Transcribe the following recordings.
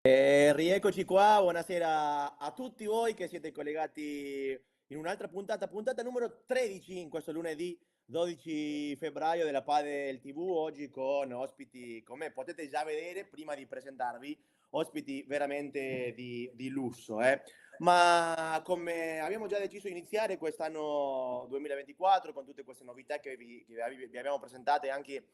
Rieccoci qua, buonasera a tutti voi che siete collegati in un'altra puntata numero 13 in questo lunedì 12 febbraio della Padel TV, oggi con ospiti, come potete già vedere, prima di presentarvi, ospiti veramente di lusso. Ma come abbiamo già deciso di iniziare quest'anno 2024 con tutte queste novità che vi abbiamo presentate anche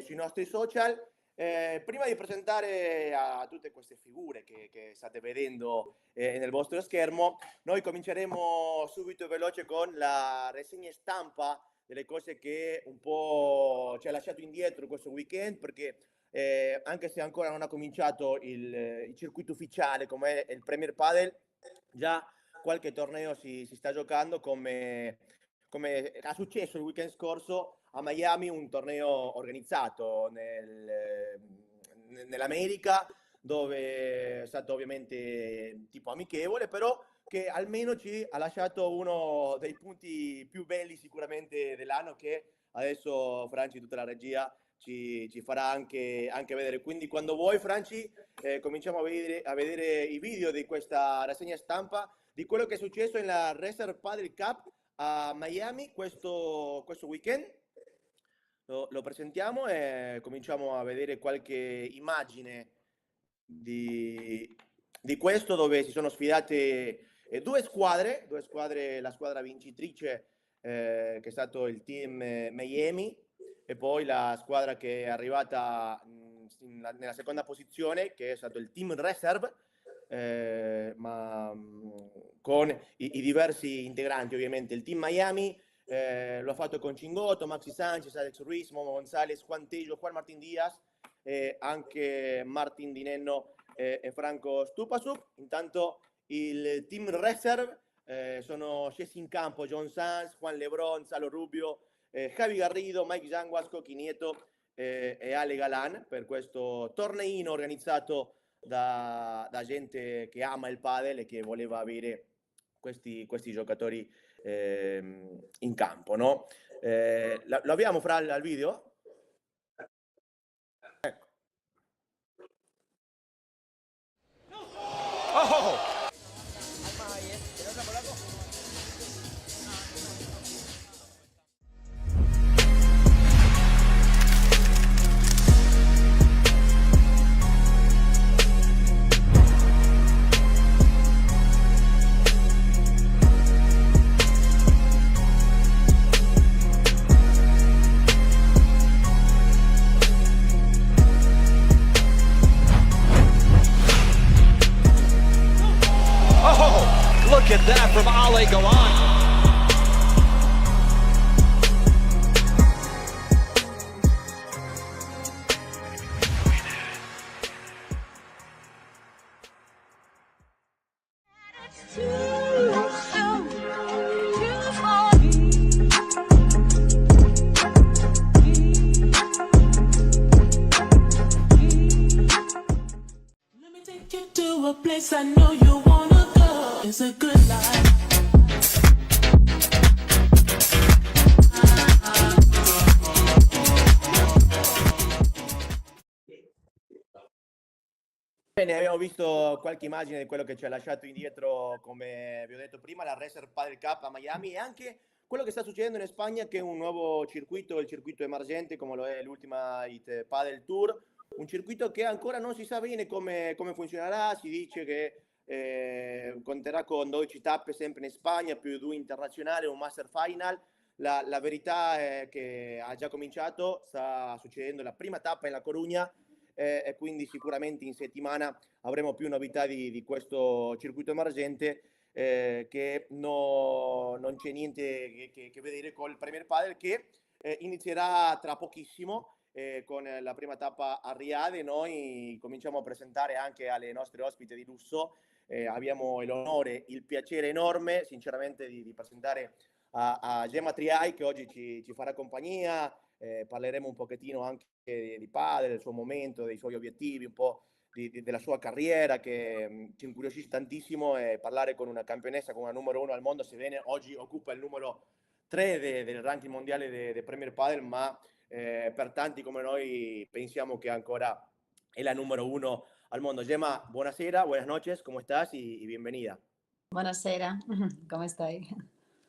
sui nostri social. Prima di presentare a tutte queste figure che state vedendo nel vostro schermo, noi cominceremo subito veloce con la rassegna stampa delle cose che un po' ci ha lasciato indietro questo weekend, perché anche se ancora non ha cominciato il circuito ufficiale come è il Premier Padel, già qualche torneo si sta giocando come è successo il weekend scorso a Miami, un torneo organizzato nell'America, dove è stato ovviamente tipo amichevole, però che almeno ci ha lasciato uno dei punti più belli sicuramente dell'anno, che adesso Franci, tutta la regia, ci farà anche vedere. Quindi quando vuoi, Franci, cominciamo a vedere i video di questa rassegna stampa di quello che è successo nella Racer Padel Cup a Miami questo weekend. Lo presentiamo e cominciamo a vedere qualche immagine di questo, dove si sono sfidate due squadre, la squadra vincitrice che è stato il team Miami, e poi la squadra che è arrivata nella seconda posizione, che è stato il team Reserve, ma con i diversi integranti. Ovviamente il team Miami lo ha fatto con Cingotto, Maxi Sanchez, Alex Ruiz, Momo Gonzalez, Juan Tello, Juan Martín Díaz, anche Martin Di Nenno e Franco Stupasuk. Intanto il team Reserve sono scesi in campo John Sanz, Juan Lebron, Salo Rubio, Javi Garrido, Mike Zanguas, Coqui Nieto e Ale Galan, per questo torneino organizzato da gente che ama il padel e che voleva avere questi giocatori in campo, no? Lo abbiamo fra al video? Ecco. Oh! Look at that from Ale Galan. Let me take you to a place I know you wanna go. It's a good life. Bene, abbiamo visto qualche immagine di quello che ci ha lasciato indietro, come vi ho detto prima, la Racer Padel Cup a Miami, e anche quello che sta succedendo in Spagna, che è un nuovo circuito, il circuito emergente, come lo è l'Ultimate Padel Tour, un circuito che ancora non si sa bene come funzionerà. Si dice che conterà con 12 tappe sempre in Spagna, più 2 internazionali, un Master Final. La verità è che ha già cominciato, sta succedendo la prima tappa in La Coruña, e quindi sicuramente in settimana avremo più novità di questo circuito emergente, che non c'è niente che vedere con il Premier Padel, che inizierà tra pochissimo con la prima tappa a Riyadh. Noi cominciamo a presentare anche alle nostre ospiti di lusso. Abbiamo l'onore, il piacere enorme sinceramente di presentare a Gemma Triai, che oggi ci farà compagnia. Parleremo un pochettino anche di padel, del suo momento, dei suoi obiettivi, un po' della sua carriera, che ci incuriosisce tantissimo, e parlare con una campionessa, con una numero 1 al mondo, sebbene oggi occupa il numero 3 del ranking mondiale del Premier Padel, ma per tanti come noi pensiamo che ancora è la numero 1 al mondo. Gemma, buonasera, buenas noches, ¿cómo estás? Y bienvenida. Buonasera, come stai?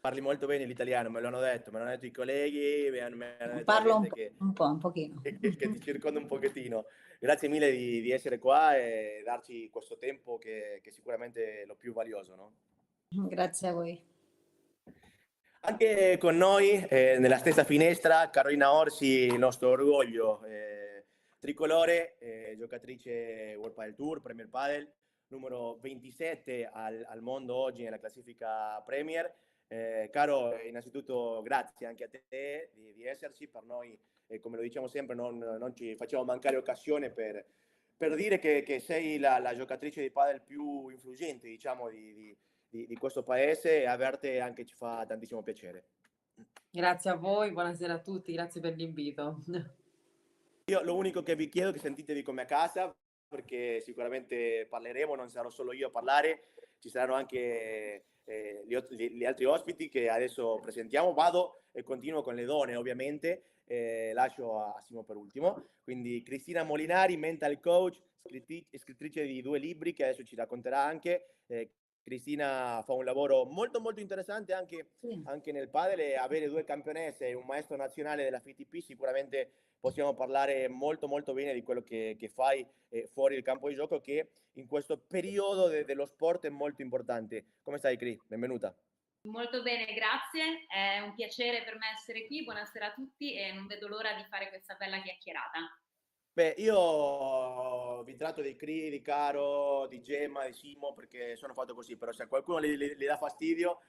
Parli molto bene l'italiano, me l'hanno detto i colleghi, mi hanno detto la Parlo gente che, un pochino. che ti circonda un pochettino. Grazie mille di essere qua e darci questo tempo che sicuramente è lo più valioso, no? Grazie a voi. Anche con noi, nella stessa finestra, Carolina Orsi, il nostro orgoglio tricolore, giocatrice World Padel Tour, Premier Padel, numero 27 al mondo oggi nella classifica Premier. Caro, innanzitutto grazie anche a te di esserci, per noi, come lo diciamo sempre, non ci facciamo mancare occasione per dire che sei la giocatrice di padel più influente, diciamo, di questo paese, e averti anche ci fa tantissimo piacere. Grazie a voi, buonasera a tutti, grazie per l'invito. Io lo unico che vi chiedo è che sentitevi come a casa, perché sicuramente parleremo, non sarò solo io a parlare, ci saranno anche gli altri ospiti che adesso presentiamo. Vado e continuo con le donne, ovviamente, lascio a Simo per ultimo. Quindi Cristina Molinari, mental coach, scrittrice di 2 libri che adesso ci racconterà anche. Cristina fa un lavoro molto molto interessante anche nel padel, e avere 2 campionesse e un maestro nazionale della FITP sicuramente possiamo parlare molto molto bene di quello che fai fuori il campo di gioco, che in questo periodo dello sport è molto importante. Come stai, Cri? Benvenuta. Molto bene, grazie. È un piacere per me essere qui. Buonasera a tutti e non vedo l'ora di fare questa bella chiacchierata. Beh, io vi tratto di Cri, di Caro, di Gemma, di Simo, perché sono fatto così, però se a qualcuno gli dà fastidio,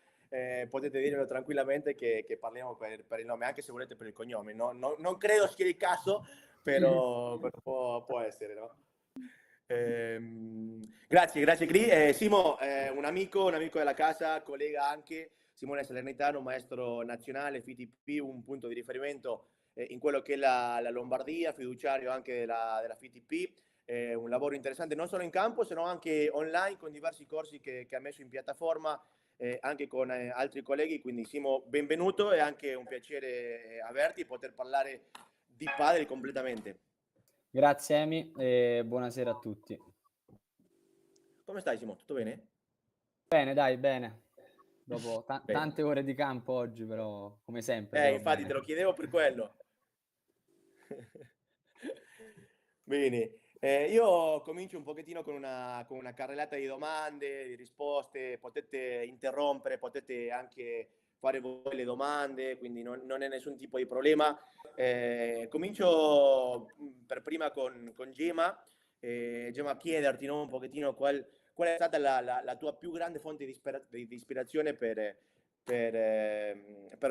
potete dirmelo tranquillamente che parliamo per il nome, anche se volete per il cognome. Non credo sia il caso, però può essere, no? Grazie Cri. Simo, un amico della casa, collega anche, Simone Salernitano, maestro nazionale, FITP, un punto di riferimento in quello che è la Lombardia, fiduciario anche della FITP. Un lavoro interessante non solo in campo, se no anche online, con diversi corsi che ha messo in piattaforma, anche con altri colleghi. Quindi Simo, benvenuto, è anche un piacere averti e poter parlare di padel completamente. Grazie Emi e buonasera a tutti. Come stai, Simo? Tutto bene? Bene, dai, bene. Dopo Bene. tante ore di campo oggi, però come sempre. Infatti bene. te lo chiedevo per quello. Bene, io comincio un pochettino con una carrellata di domande, di risposte, potete interrompere, potete anche fare voi le domande, quindi non è nessun tipo di problema. Comincio per prima con Gemma. Gemma, chiederti, no, un pochettino qual è stata la tua più grande fonte di ispirazione per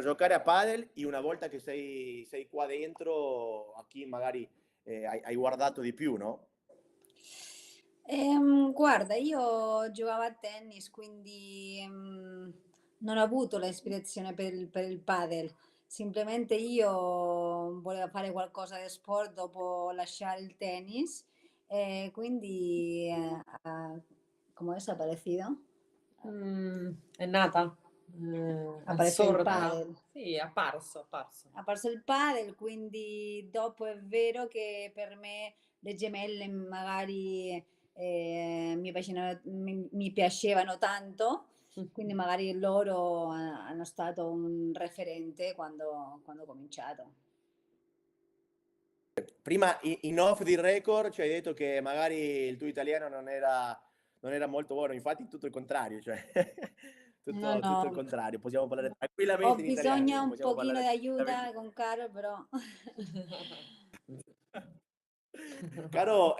giocare a padel, e una volta che sei qua dentro, a chi magari hai guardato di più, no? Guarda, io giocavo a tennis, quindi non ho avuto l'ispirazione per il padel. Simplemente io volevo fare qualcosa di sport dopo lasciare il tennis, e quindi ¿cómo es aparecido? È nata, Aparece il assorta. padel. Sì, è apparso. Apparso il padel, quindi dopo è vero che per me le gemelle magari mi piacevano tanto, quindi magari loro hanno stato un referente quando ho cominciato. Prima in off di record ci hai detto che magari il tuo italiano non era molto buono, infatti tutto il contrario, cioè No, tutto il no, contrario, possiamo parlare ho tranquillamente in italiano. bisogno un possiamo pochino di parlare aiuta tranquillamente. con Caro, però. Caro,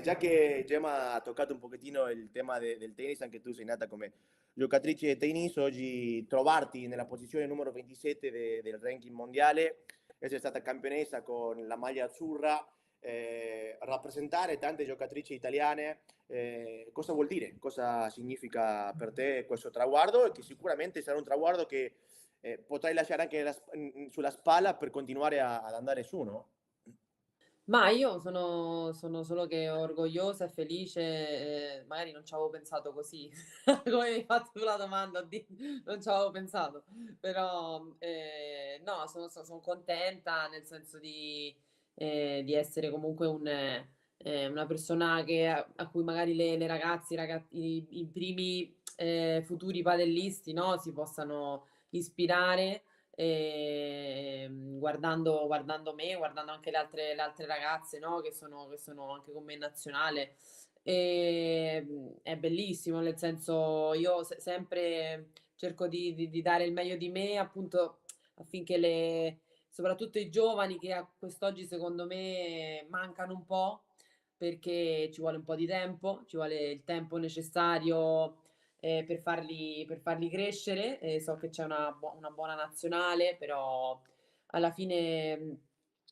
già che Gemma ha toccato un pochettino il tema del tennis, anche tu sei nata come giocatrice di tennis, oggi trovarti nella posizione numero 27 del ranking mondiale, essere stata campionessa con la maglia azzurra, rappresentare tante giocatrici italiane, cosa vuol dire? Cosa significa per te questo traguardo? E che sicuramente sarà un traguardo che potrai lasciare anche sulla spalla per continuare ad andare su, no? Ma io sono solo che orgogliosa e felice, magari non ci avevo pensato così, come mi hai fatto tu la domanda, non ci avevo pensato, però no, sono contenta nel senso di essere comunque una persona a cui magari le ragazze, i primi futuri padellisti, no, si possano ispirare, guardando me, guardando anche le altre ragazze, no, che sono anche con me in nazionale. È bellissimo, nel senso io sempre cerco di dare il meglio di me, appunto, affinché soprattutto i giovani che a quest'oggi secondo me mancano un po', perché ci vuole un po' di tempo, ci vuole il tempo necessario per farli crescere. So che c'è una buona nazionale, però alla fine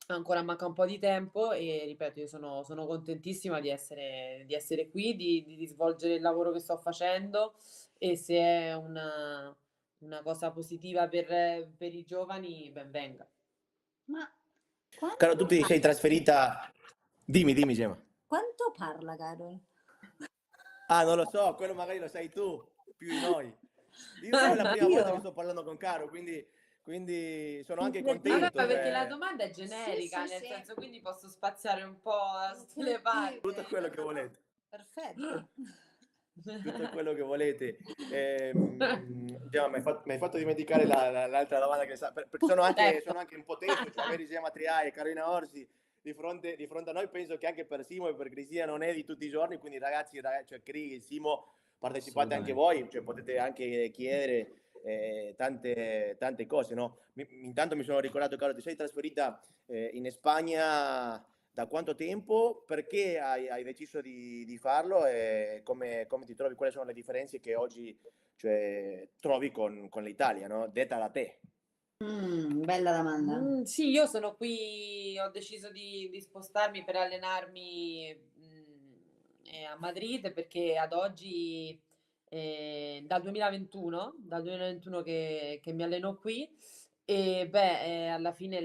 ancora manca un po' di tempo e ripeto, io sono contentissima di essere qui, di svolgere il lavoro che sto facendo e se è una cosa positiva per i giovani, ben venga. Ma Caro, quanto, tu ti sei trasferita... Dimmi, Gemma. quanto parla, Carol? Ah, non lo so, quello magari lo sai tu, più di noi. Io è la prima volta che Io? sto parlando con Caro, quindi sono anche Vabbè, Incredibile. contento. ma perché la Cioè, domanda è Sì, generica, sì, nel sì. senso quindi posso spaziare un po' da tutte le parti. tutto quello che volete. Perfetto. Tutto quello che volete. Gemma, mi hai fatto dimenticare l'altra domanda perché Ecco. sono anche un po' teso, cioè avere Gemma Triai e Carolina Orsi di fronte a noi, penso che anche per Simo e per Cristina non è di tutti i giorni, quindi ragazzi cioè Cri, Simo, partecipate anche Assolutamente. voi, cioè potete anche chiedere tante cose, no? Intanto mi sono ricordato, Caro, ti sei trasferita in Spagna da quanto tempo? Perché hai deciso di farlo e come ti trovi? Quali sono le differenze che oggi, cioè, trovi con l'Italia, no? Detta da te. Bella domanda. Sì, io sono qui, ho deciso di spostarmi per allenarmi a Madrid perché ad oggi, dal 2021 che mi alleno qui e beh, alla fine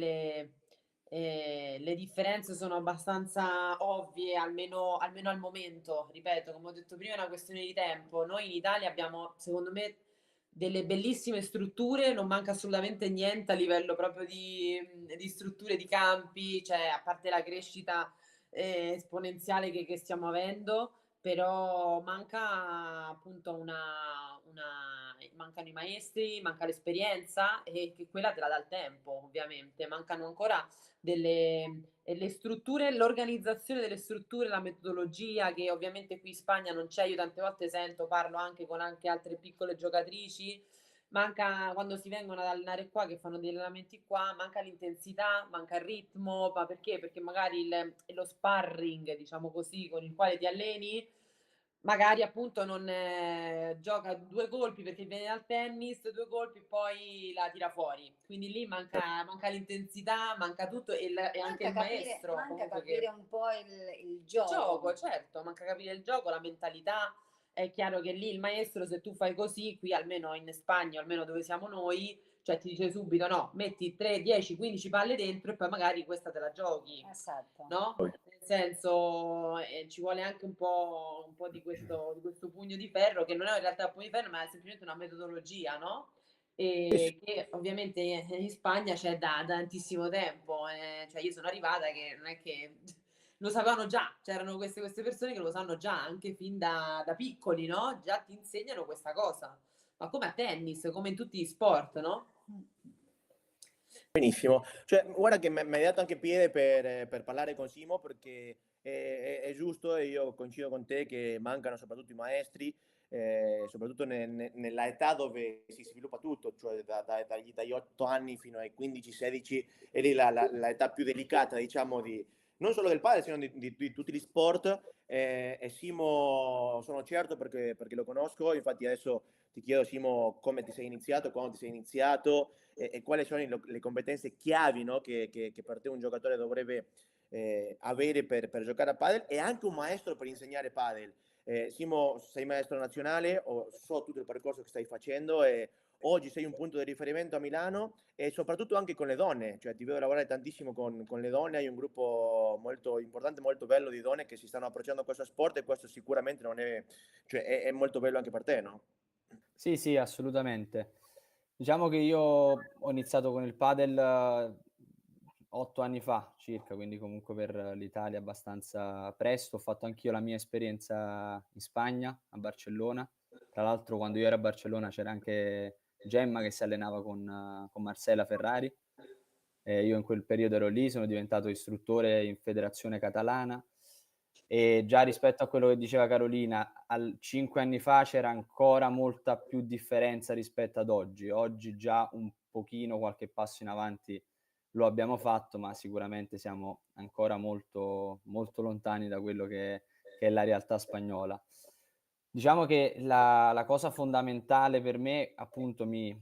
le differenze sono abbastanza ovvie, almeno al momento. Ripeto, come ho detto prima, è una questione di tempo. Noi in Italia abbiamo, secondo me, delle bellissime strutture, non manca assolutamente niente a livello proprio di strutture di campi, cioè a parte la crescita esponenziale che stiamo avendo, però manca appunto mancano i maestri, manca l'esperienza e che quella te la dà il tempo, ovviamente. Mancano ancora le strutture, l'organizzazione delle strutture, la metodologia che ovviamente qui in Spagna non c'è. Io tante volte parlo anche con anche altre piccole giocatrici. Manca quando si vengono ad allenare qua, che fanno degli allenamenti qua, manca l'intensità, manca il ritmo, ma perché? Perché magari lo sparring, diciamo così, con il quale ti alleni, magari appunto non gioca 2 colpi perché viene dal tennis, 2 colpi poi la tira fuori. Quindi lì manca l'intensità, manca tutto e anche il maestro Manca comunque capire che un po' il il gioco, gioco. certo, manca capire il gioco, la mentalità. È chiaro che lì il maestro, se tu fai così, qui almeno in Spagna, almeno dove siamo noi, cioè ti dice subito no, metti 3, 10, 15 palle dentro e poi magari questa te la giochi, Esatto. no? Nel senso, ci vuole anche un po' di questo pugno di ferro, che non è in realtà un pugno di ferro, ma è semplicemente una metodologia, no? E che ovviamente in Spagna c'è da tantissimo tempo. Cioè io sono arrivata che non è che lo sapevano già, c'erano queste persone che lo sanno già anche fin da piccoli, no? Già ti insegnano questa cosa, ma come a tennis, come in tutti gli sport, no? Benissimo, cioè, guarda che mi hai dato anche piede per parlare con Simo perché è giusto e io coincido con te che mancano soprattutto i maestri, soprattutto nella età dove si sviluppa tutto, cioè dagli 8 anni fino ai 15-16, è lì l'età più delicata, diciamo, non solo del padre, sino di tutti gli sport. E Simo sono certo perché lo conosco, infatti adesso ti chiedo Simo come ti sei iniziato, quando ti sei iniziato e quali sono le competenze chiavi, no, che per te un giocatore dovrebbe avere per giocare a padel e anche un maestro per insegnare padel. Simo, sei maestro nazionale, so tutto il percorso che stai facendo e oggi sei un punto di riferimento a Milano e soprattutto anche con le donne, cioè ti vedo lavorare tantissimo con le donne, hai un gruppo molto importante, molto bello di donne che si stanno approcciando a questo sport e questo sicuramente non è, cioè è molto bello anche per te, no? Sì, sì, assolutamente. Diciamo che io ho iniziato con il padel, 8 anni fa circa, quindi comunque per l'Italia abbastanza presto. Ho fatto anch'io la mia esperienza in Spagna, a Barcellona. Tra l'altro quando io ero a Barcellona c'era anche Gemma che si allenava con Marcela Ferrari. Io in quel periodo ero lì, sono diventato istruttore in federazione catalana e già rispetto a quello che diceva Carolina, 5 anni fa c'era ancora molta più differenza rispetto ad oggi. Oggi già un pochino qualche passo in avanti lo abbiamo fatto, ma sicuramente siamo ancora molto, molto lontani da quello che è la realtà spagnola. Diciamo che la cosa fondamentale per me, appunto, mi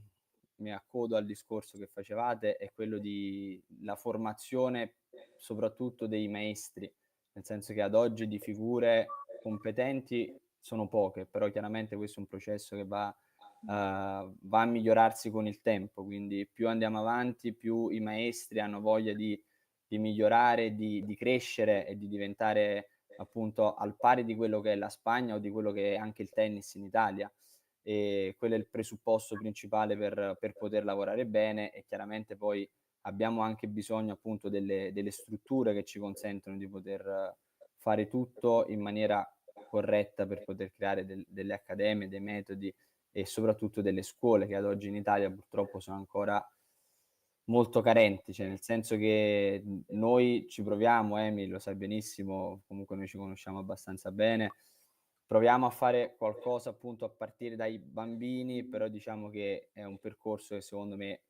accodo al discorso che facevate, è quello di la formazione soprattutto dei maestri, nel senso che ad oggi di figure competenti sono poche, però chiaramente questo è un processo che va a migliorarsi con il tempo, quindi più andiamo avanti, più i maestri hanno voglia di migliorare, di crescere e di diventare appunto al pari di quello che è la Spagna o di quello che è anche il tennis in Italia. E quello è il presupposto principale per poter lavorare bene e chiaramente poi abbiamo anche bisogno appunto delle strutture che ci consentono di poter fare tutto in maniera corretta per poter creare delle accademie, dei metodi e soprattutto delle scuole che ad oggi in Italia purtroppo sono ancora molto carenti, cioè nel senso che noi ci proviamo, Emi lo sai benissimo, comunque noi ci conosciamo abbastanza bene, proviamo a fare qualcosa appunto a partire dai bambini, però diciamo che è un percorso che secondo me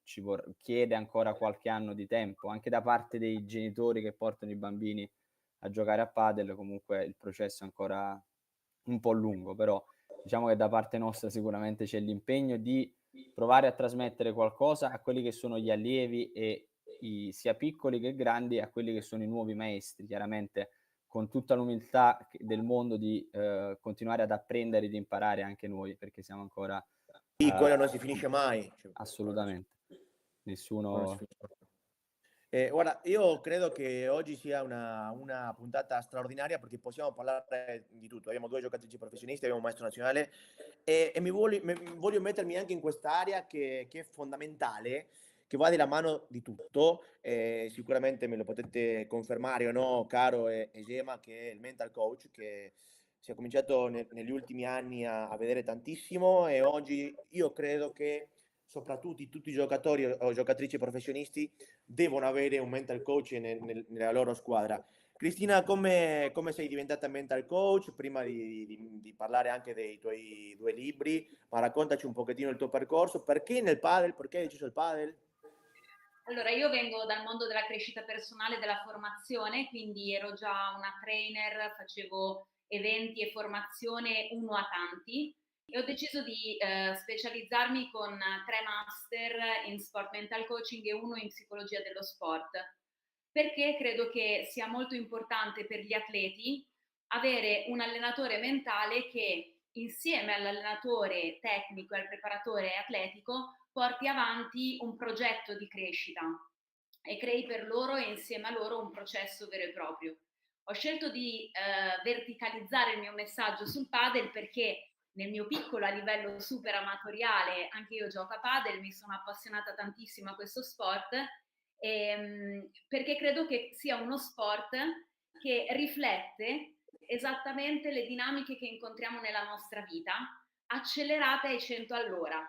chiede ancora qualche anno di tempo, anche da parte dei genitori che portano i bambini a giocare a padel, comunque il processo è ancora un po' lungo, però diciamo che da parte nostra sicuramente c'è l'impegno di provare a trasmettere qualcosa a quelli che sono gli allievi e sia piccoli che grandi, a quelli che sono i nuovi maestri, chiaramente con tutta l'umiltà del mondo di continuare ad apprendere e di imparare anche noi, perché siamo ancora... Sì, quello non si finisce mai. Assolutamente. Non si Nessuno... finisce mai. Guarda, io credo che oggi sia una puntata straordinaria perché possiamo parlare di tutto. Abbiamo 2 giocatrici professionisti, abbiamo un maestro nazionale e voglio mettermi anche in quest'area che è fondamentale, che va della mano di tutto. Sicuramente me lo potete confermare o no, Caro e Gemma, che è il mental coach, che si è cominciato negli ultimi anni a vedere tantissimo e oggi io credo che soprattutto tutti i giocatori o giocatrici professionisti devono avere un mental coach nella loro squadra. Cristina, come sei diventata mental coach? Prima di parlare anche dei tuoi 2 libri, ma raccontaci un pochettino il tuo percorso. Perché nel padel? Perché hai deciso il padel? Allora, io vengo dal mondo della crescita personale e della formazione, quindi ero già una trainer, facevo eventi e formazione uno a tanti e ho deciso di specializzarmi con 3 master in sport mental coaching e 1 in psicologia dello sport, perché credo che sia molto importante per gli atleti avere un allenatore mentale che insieme all'allenatore tecnico e al preparatore atletico porti avanti un progetto di crescita e crei per loro e insieme a loro un processo vero e proprio. Ho scelto di verticalizzare il mio messaggio sul padel perché nel mio piccolo a livello super amatoriale anche io gioco a padel, mi sono appassionata tantissimo a questo sport perché credo che sia uno sport che riflette esattamente le dinamiche che incontriamo nella nostra vita, accelerate ai 100 all'ora.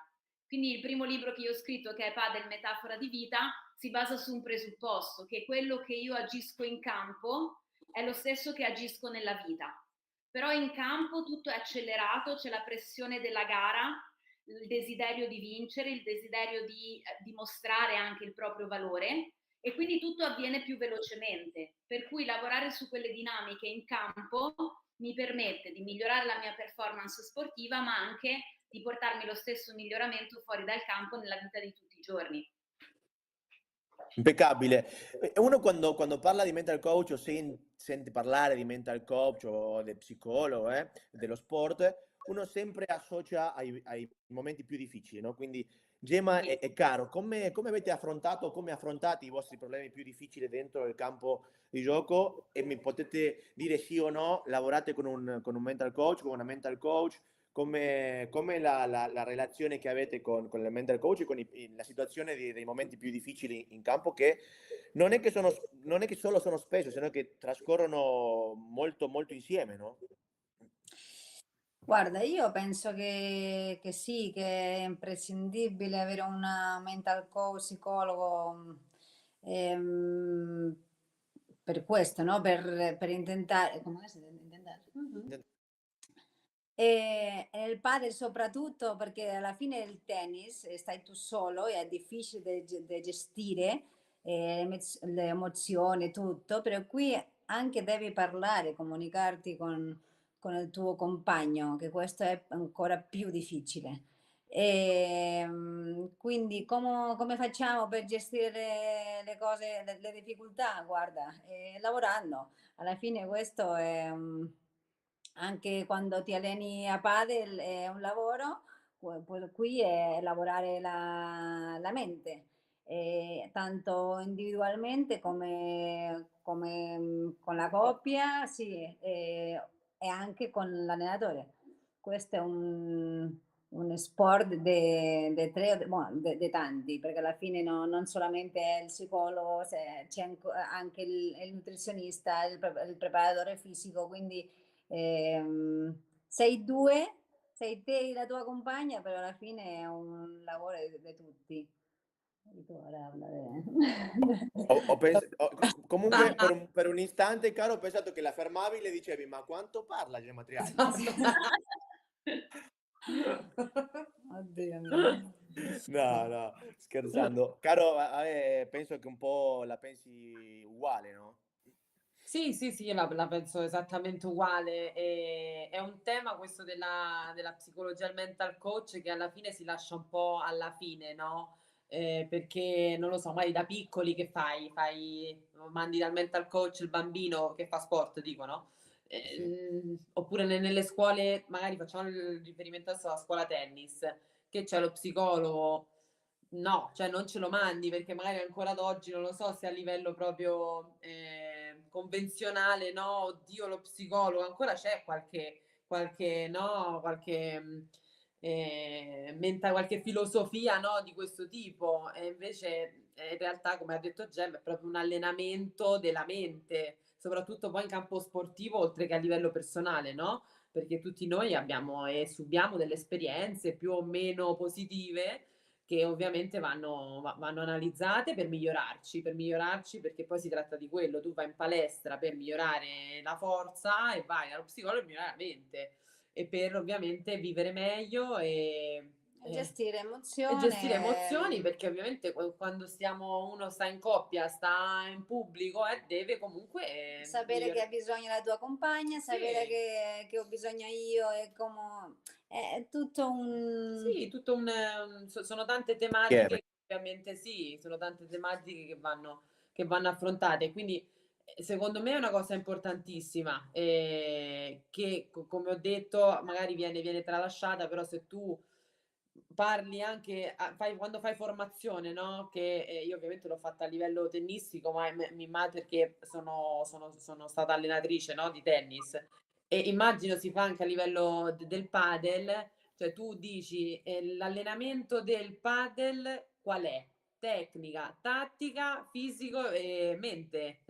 Quindi il primo libro che io ho scritto, che è Padel metafora di vita, si basa su un presupposto, che quello che io agisco in campo è lo stesso che agisco nella vita. Però in campo tutto è accelerato, c'è la pressione della gara, il desiderio di vincere, il desiderio di dimostrare anche il proprio valore e quindi tutto avviene più velocemente, per cui lavorare su quelle dinamiche in campo mi permette di migliorare la mia performance sportiva, ma anche di portarmi lo stesso miglioramento fuori dal campo nella vita di tutti i giorni. Impeccabile. Uno quando parla di mental coach o sente parlare di mental coach o del psicologo, dello sport, uno sempre associa ai momenti più difficili, no? Quindi Gemma e Caro, come avete affrontato, come affrontate i vostri problemi più difficili dentro il campo di gioco? E mi potete dire sì o no, lavorate con un mental coach, con una mental coach? come la relazione che avete con il mental coach e con la situazione dei momenti più difficili in campo che non è che solo sono spesso, sino che trascorrono molto, molto insieme, no? Guarda, io penso che sì, che è imprescindibile avere una mental coach, psicologo, ehm, per questo, no? Per intentare, come si deve intentare? E nel padel soprattutto perché alla fine del tennis stai tu solo e è difficile da gestire le emozioni, tutto, però qui anche devi parlare, comunicarti con il tuo compagno, che questo è ancora più difficile. Quindi come facciamo per gestire le cose, le difficoltà? Guarda, lavorando. Alla fine questo è anche quando ti alleni a padel è un lavoro, qui è lavorare la mente, tanto individualmente come con la coppia, sì, e anche con l'allenatore. Questo è un sport de tre, boh, de tanti, perché alla fine non solamente è il psicologo, c'è anche il nutrizionista, il preparatore fisico, quindi sei due, sei te e la tua compagna, però alla fine è un lavoro di tutti. E tu ora habla Comunque per un istante, caro, ho pensato che la fermavi e le dicevi, ma quanto parla Gemma Triani? Oddio mio. No, no, scherzando. Caro, penso che un po' la pensi uguale, no? Sì, sì, sì, io la penso esattamente uguale. È un tema questo della psicologia e il mental coach che alla fine si lascia un po' alla fine, no? Perché non lo so, magari da piccoli che fai? Mandi dal mental coach il bambino che fa sport, dico, no? Sì. Oppure nelle scuole, magari facciamo il riferimento adesso alla scuola tennis, che c'è lo psicologo. No, cioè non ce lo mandi perché magari ancora ad oggi non lo so se a livello proprio convenzionale, no, oddio lo psicologo, ancora c'è qualche no, qualche filosofia, no, di questo tipo e invece in realtà, come ha detto Gem, è proprio un allenamento della mente, soprattutto poi in campo sportivo oltre che a livello personale, no? Perché tutti noi abbiamo e subiamo delle esperienze più o meno positive che ovviamente vanno analizzate per migliorarci perché poi si tratta di quello, tu vai in palestra per migliorare la forza e vai dallo psicologo per migliorare la mente e per ovviamente vivere meglio Gestire e gestire emozione, emozioni perché ovviamente quando uno sta in coppia, sta in pubblico, deve comunque sapere che migliorare. ha bisogno la tua compagna, sapere Sì. che ho bisogno io e come è tutto un Sì, tutto sono tante tematiche, Chiaro. ovviamente sì, sono tante tematiche che vanno affrontate. Quindi, secondo me è una cosa importantissima, che come ho detto, magari viene tralasciata, però se tu parli anche, quando fai formazione, no? Che io ovviamente l'ho fatta a livello tennistico, ma mi immagino perché sono stata allenatrice, no? Di tennis. E immagino si fa anche a livello del padel, cioè tu dici, l'allenamento del padel qual è? Tecnica, tattica, fisico e mente.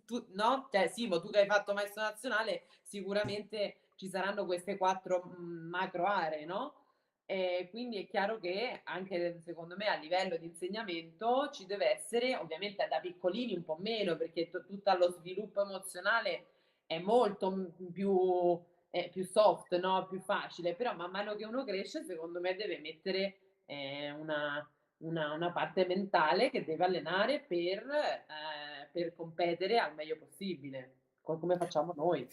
Tu no, cioè Simo, tu che hai fatto maestro nazionale, sicuramente ci saranno queste 4, macro aree, no, quindi è chiaro che anche secondo me a livello di insegnamento ci deve essere, ovviamente da piccolini un po' meno, perché tutto lo sviluppo emozionale è molto, più soft, no, più facile, però man mano che uno cresce secondo me deve mettere, una parte mentale che deve allenare per competere al meglio possibile, come facciamo noi.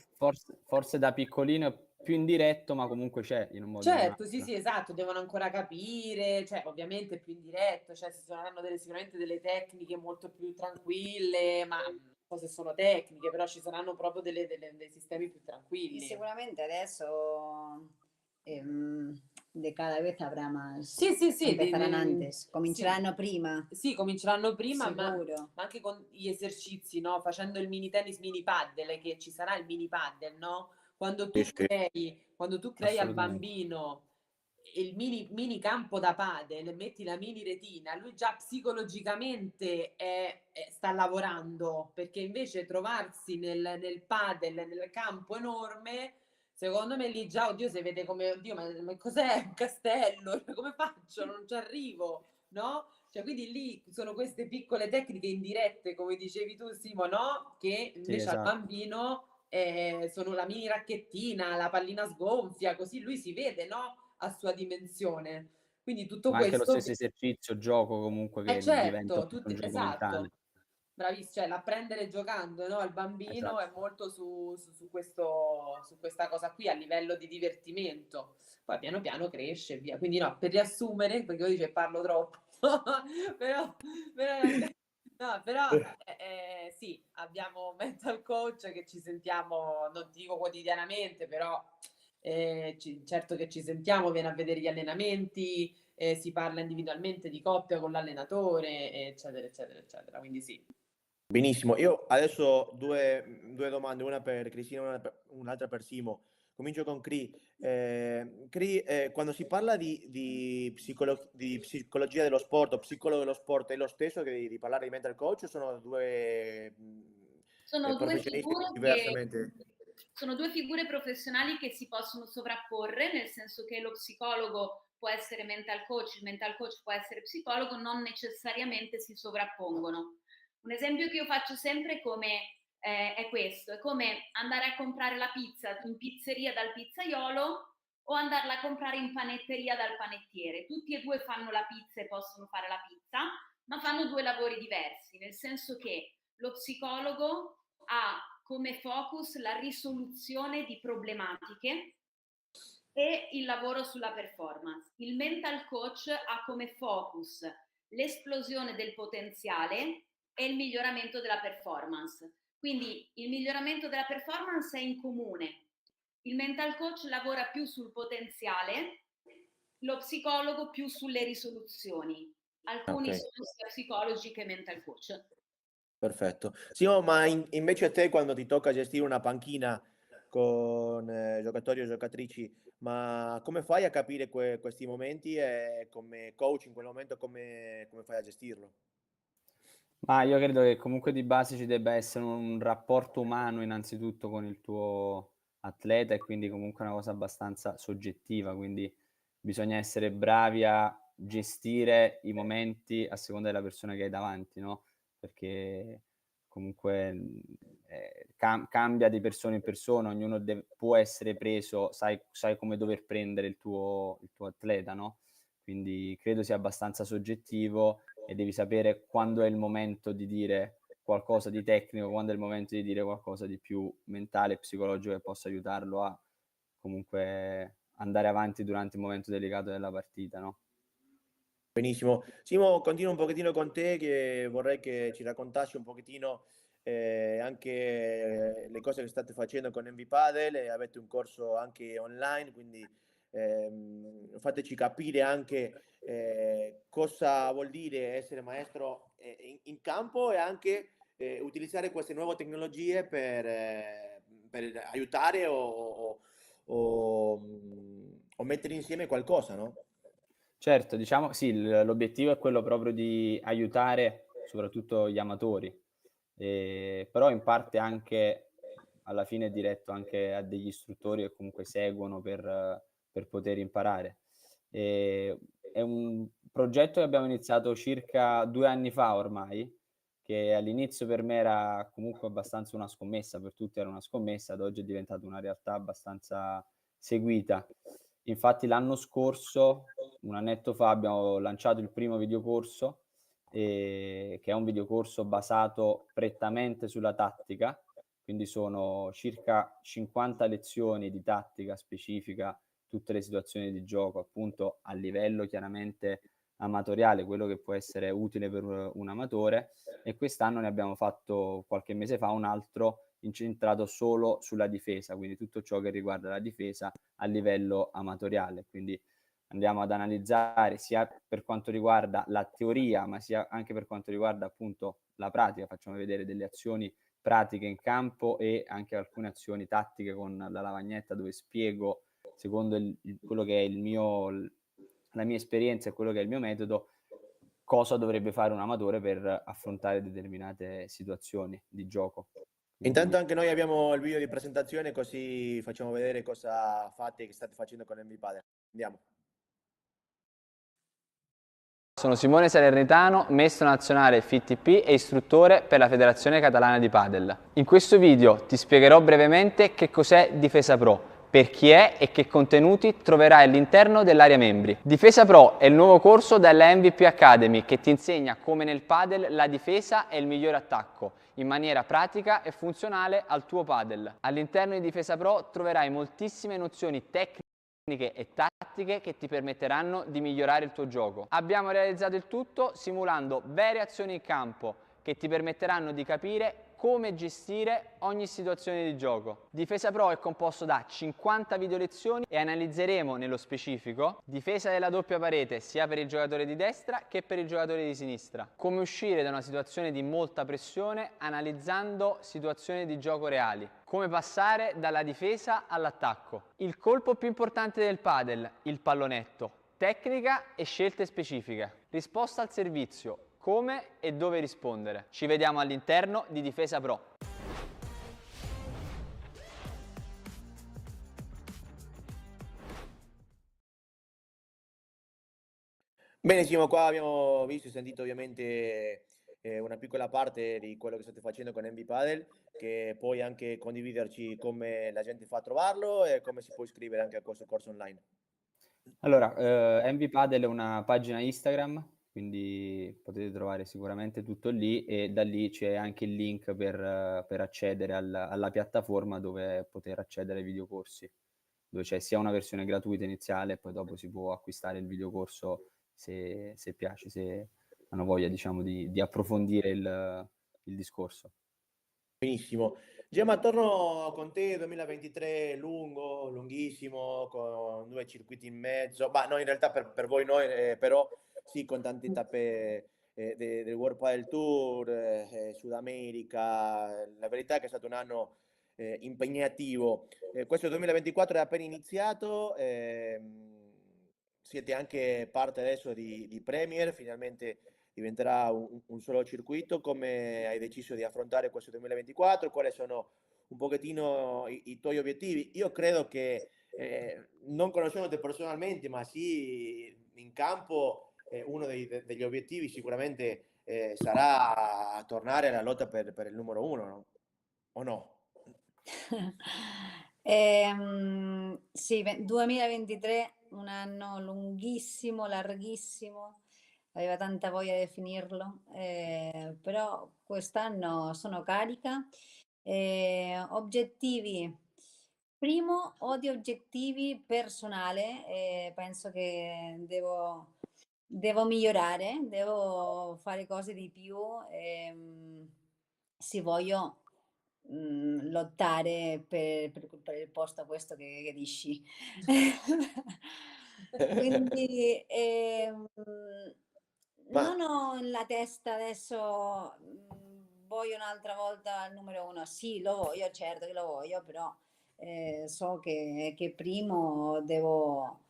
Forse da piccolino è più indiretto, ma comunque c'è in un modo o in un Certo, sì, altro. sì, esatto, devono ancora capire, cioè ovviamente più indiretto, cioè si saranno sicuramente delle tecniche molto più tranquille, ma non so se sono tecniche, però ci saranno proprio dei sistemi più y tranquilli. seguramente adesso de cada vez habrá más, Sì, sì, sì, empezarán antes, sì, cominceranno prima, sì, cominceranno prima, sicuro. ma anche con gli esercizi, no? Facendo il mini tennis, mini paddle, che ci sarà il mini paddle, no? quando Sì, tu sì, crei al assolutamente. bambino il mini campo da padel, metti la mini retina, lui già psicologicamente sta lavorando, perché invece trovarsi nel padel, nel campo enorme, secondo me lì già, oddio, si vede come, oddio, ma cos'è un castello? Come faccio? Non ci arrivo, no? Cioè, quindi lì sono queste piccole tecniche indirette, come dicevi tu, Simo, no? Che Sì, invece al esatto. bambino sono la mini racchettina, la pallina sgonfia, così lui si vede, no? A sua dimensione. Quindi tutto Ma anche lo questo stesso esercizio, gioco comunque che diventa certo, tutto un gioco mentale. esatto. Cioè l'apprendere giocando, no, al bambino è Esatto. molto su questa cosa qui a livello di divertimento. Poi piano piano cresce e via. Quindi no, per riassumere, perché io dice parlo troppo, però, però, no, però sì, abbiamo un mental coach che ci sentiamo, non dico quotidianamente, però certo che ci sentiamo, viene a vedere gli allenamenti, si parla individualmente di coppia con l'allenatore, eccetera, eccetera, eccetera. Quindi sì. benissimo. Io adesso due domande, una per Cristina e un'altra per Simo. Comincio con Cri. Cri, quando si parla di psicologia dello sport o psicologo dello sport, è lo stesso che di parlare di mental coach o sono due Sono due professionisti figure che diversamente? sono due figure professionali che si possono sovrapporre, nel senso che lo psicologo può essere mental coach, il mental coach può essere psicologo, non necessariamente si sovrappongono. Un esempio che io faccio sempre è questo, è come andare a comprare la pizza in pizzeria dal pizzaiolo o andarla a comprare in panetteria dal panettiere. Tutti e due fanno la pizza e possono fare la pizza, ma fanno due lavori diversi, nel senso che lo psicologo ha come focus la risoluzione di problematiche e il lavoro sulla performance. Il mental coach ha come focus l'esplosione del potenziale e il miglioramento della performance. Quindi il miglioramento della performance è in comune. Il mental coach lavora più sul potenziale, lo psicologo più sulle risoluzioni. Ok. Alcuni sono sia psicologi che mental coach. Perfetto. Simo, ma invece a te quando ti tocca gestire una panchina con giocatori o giocatrici, ma come fai a capire questi momenti e come coach in quel momento come fai a gestirlo? Ma io credo che comunque di base ci debba essere un rapporto umano innanzitutto con il tuo atleta e quindi comunque una cosa abbastanza soggettiva, quindi bisogna essere bravi a gestire i momenti a seconda della persona che hai davanti, no, perché comunque, cambia di persona in persona, ognuno può essere preso, sai come dover prendere il tuo atleta, no, quindi credo sia abbastanza soggettivo e devi sapere quando è il momento di dire qualcosa di tecnico, quando è il momento di dire qualcosa di più mentale e psicologico che possa aiutarlo a comunque andare avanti durante il momento delicato della partita, no? Benissimo. Simo, continuo un pochettino con te che vorrei che ci raccontassi un pochettino anche le cose che state facendo con Envy Padel e avete un corso anche online, quindi fateci capire anche cosa vuol dire essere maestro in campo e anche utilizzare queste nuove tecnologie per aiutare o mettere insieme qualcosa, no? Certo, diciamo sì, l'obiettivo è quello proprio di aiutare soprattutto gli amatori, però in parte anche alla fine è diretto anche a degli istruttori che comunque seguono per poter imparare. È un progetto che abbiamo iniziato circa 2 anni fa ormai, che all'inizio per me era comunque abbastanza una scommessa, per tutti era una scommessa, ad oggi è diventata una realtà abbastanza seguita. Infatti l'anno scorso, un annetto fa, abbiamo lanciato il primo videocorso, che è un videocorso basato prettamente sulla tattica, quindi sono circa 50 lezioni di tattica specifica, tutte le situazioni di gioco, appunto a livello chiaramente amatoriale, quello che può essere utile per un amatore, e quest'anno ne abbiamo fatto qualche mese fa un altro incentrato solo sulla difesa, quindi tutto ciò che riguarda la difesa a livello amatoriale. Quindi andiamo ad analizzare sia per quanto riguarda la teoria, ma sia anche per quanto riguarda appunto la pratica, facciamo vedere delle azioni pratiche in campo e anche alcune azioni tattiche con la lavagnetta, dove spiego, secondo quello che è la mia esperienza e quello che è il mio metodo, cosa dovrebbe fare un amatore per affrontare determinate situazioni di gioco. Quindi Intanto anche noi abbiamo il video di presentazione, così facciamo vedere cosa fate e che state facendo con MV Padel. Andiamo. Sono Simone Salernitano, maestro nazionale FITP e istruttore per la Federazione Catalana di Padel. In questo video ti spiegherò brevemente che cos'è Difesa Pro, per chi è e che contenuti troverai all'interno dell'area membri. Difesa Pro è il nuovo corso della MVP Academy che ti insegna come nel padel la difesa è il migliore attacco, in maniera pratica e funzionale al tuo padel. All'interno di Difesa Pro troverai moltissime nozioni tecniche e tattiche che ti permetteranno di migliorare il tuo gioco. Abbiamo realizzato il tutto simulando vere azioni in campo che ti permetteranno di capire come gestire ogni situazione di gioco. Difesa Pro è composto da 50 video lezioni e analizzeremo nello specifico difesa della doppia parete sia per il giocatore di destra che per il giocatore di sinistra, come uscire da una situazione di molta pressione analizzando situazioni di gioco reali, come passare dalla difesa all'attacco, il colpo più importante del padel, il pallonetto, tecnica e scelte specifiche, risposta al servizio, come e dove rispondere. Ci vediamo all'interno di Difesa Pro. Benissimo, qua abbiamo visto e sentito ovviamente una piccola parte di quello che state facendo con MV Padel, che puoi anche condividerci come la gente fa a trovarlo e come si può iscrivere anche a questo corso online. Allora, MV Padel è una pagina Instagram, quindi potete trovare sicuramente tutto lì, e da lì c'è anche il link per accedere alla piattaforma dove poter accedere ai videocorsi, dove c'è sia una versione gratuita iniziale e poi dopo si può acquistare il videocorso se piace, se hanno voglia, diciamo, di approfondire il discorso. Benissimo. Gemma, torno con te, 2023 lungo, lunghissimo, con 2 circuiti in mezzo. Ma no, in realtà per voi no, però sì, con tante tappe del World Padel Tour, Sud America. La verità è che è stato un anno impegnativo. Questo 2024 è appena iniziato, siete anche parte adesso di Premier, finalmente diventerà un solo circuito. Come hai deciso di affrontare questo 2024? Quali sono un pochettino i tuoi obiettivi? Io credo che, non conoscendoti personalmente, ma sì in campo, uno degli obiettivi sicuramente sarà tornare alla lotta per il numero uno, no? O no? Sì, 2023, un anno lunghissimo, larghissimo, aveva tanta voglia di finirlo, però quest'anno sono carica. Obiettivi, primo ho di obiettivi personale, penso che devo migliorare, devo fare cose di più, se voglio lottare per il posto questo che dici. Quindi Ma non ho nella testa adesso, voglio un'altra volta il numero uno. Sì, lo voglio, certo che lo voglio, però so che primo devo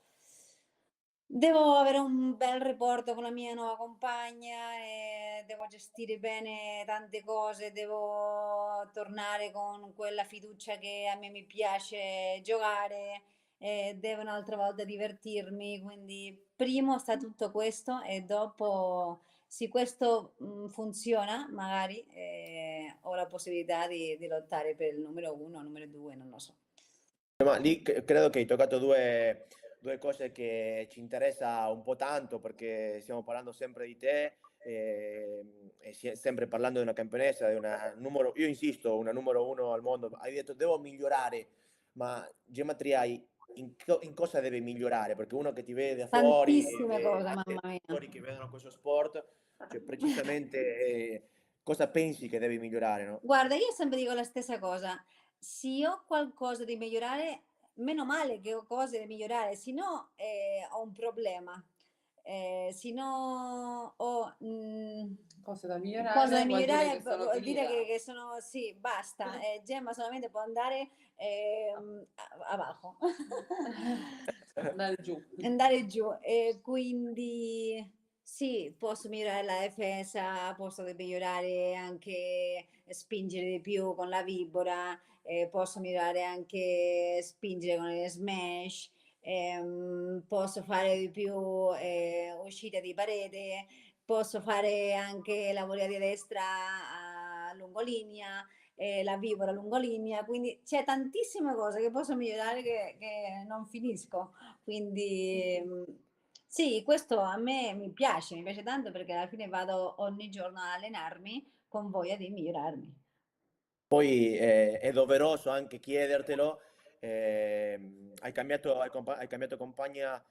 avere un bel rapporto con la mia nuova compagna e devo gestire bene tante cose, devo tornare con quella fiducia che a me mi piace giocare, devo un'altra volta divertirmi, quindi primo sta tutto questo e dopo, se questo funziona, magari ho la possibilità di lottare per il numero uno, numero due, non lo so. Ma lì credo che hai toccato due cose che ci interessa un po' tanto, perché stiamo parlando sempre di te sempre parlando di una campionessa, di una numero, io insisto, una numero uno al mondo. Hai detto devo migliorare, ma Gemma Triai in cosa deve migliorare? Perché uno che ti vede da fuori, Tantissime cose, mamma mia. attori che vedono questo sport, cioè precisamente cosa pensi che devi migliorare, no? Guarda, io sempre dico la stessa cosa. Se ho qualcosa da migliorare, meno male che ho cose da migliorare, se no ho un problema. Se no ho Cose da cose migliorare, da vuol dire migliorare, che sono vuol dire finita. che sono, sì, basta. Gemma solamente può andare abajo. Andare giù. Andare giù. E quindi sì, posso migliorare la difesa, posso migliorare anche spingere di più con la vibora, posso migliorare anche spingere con le smash, posso fare di più uscite di parete, posso fare anche lavori di destra a lungolinea, la vibora a lungolinea, quindi c'è tantissime cose che posso migliorare che non finisco. Quindi sì, questo a me mi piace tanto perché alla fine vado ogni giorno ad allenarmi con voglia di migliorarmi. Poi è doveroso anche chiedertelo, hai cambiato compagna,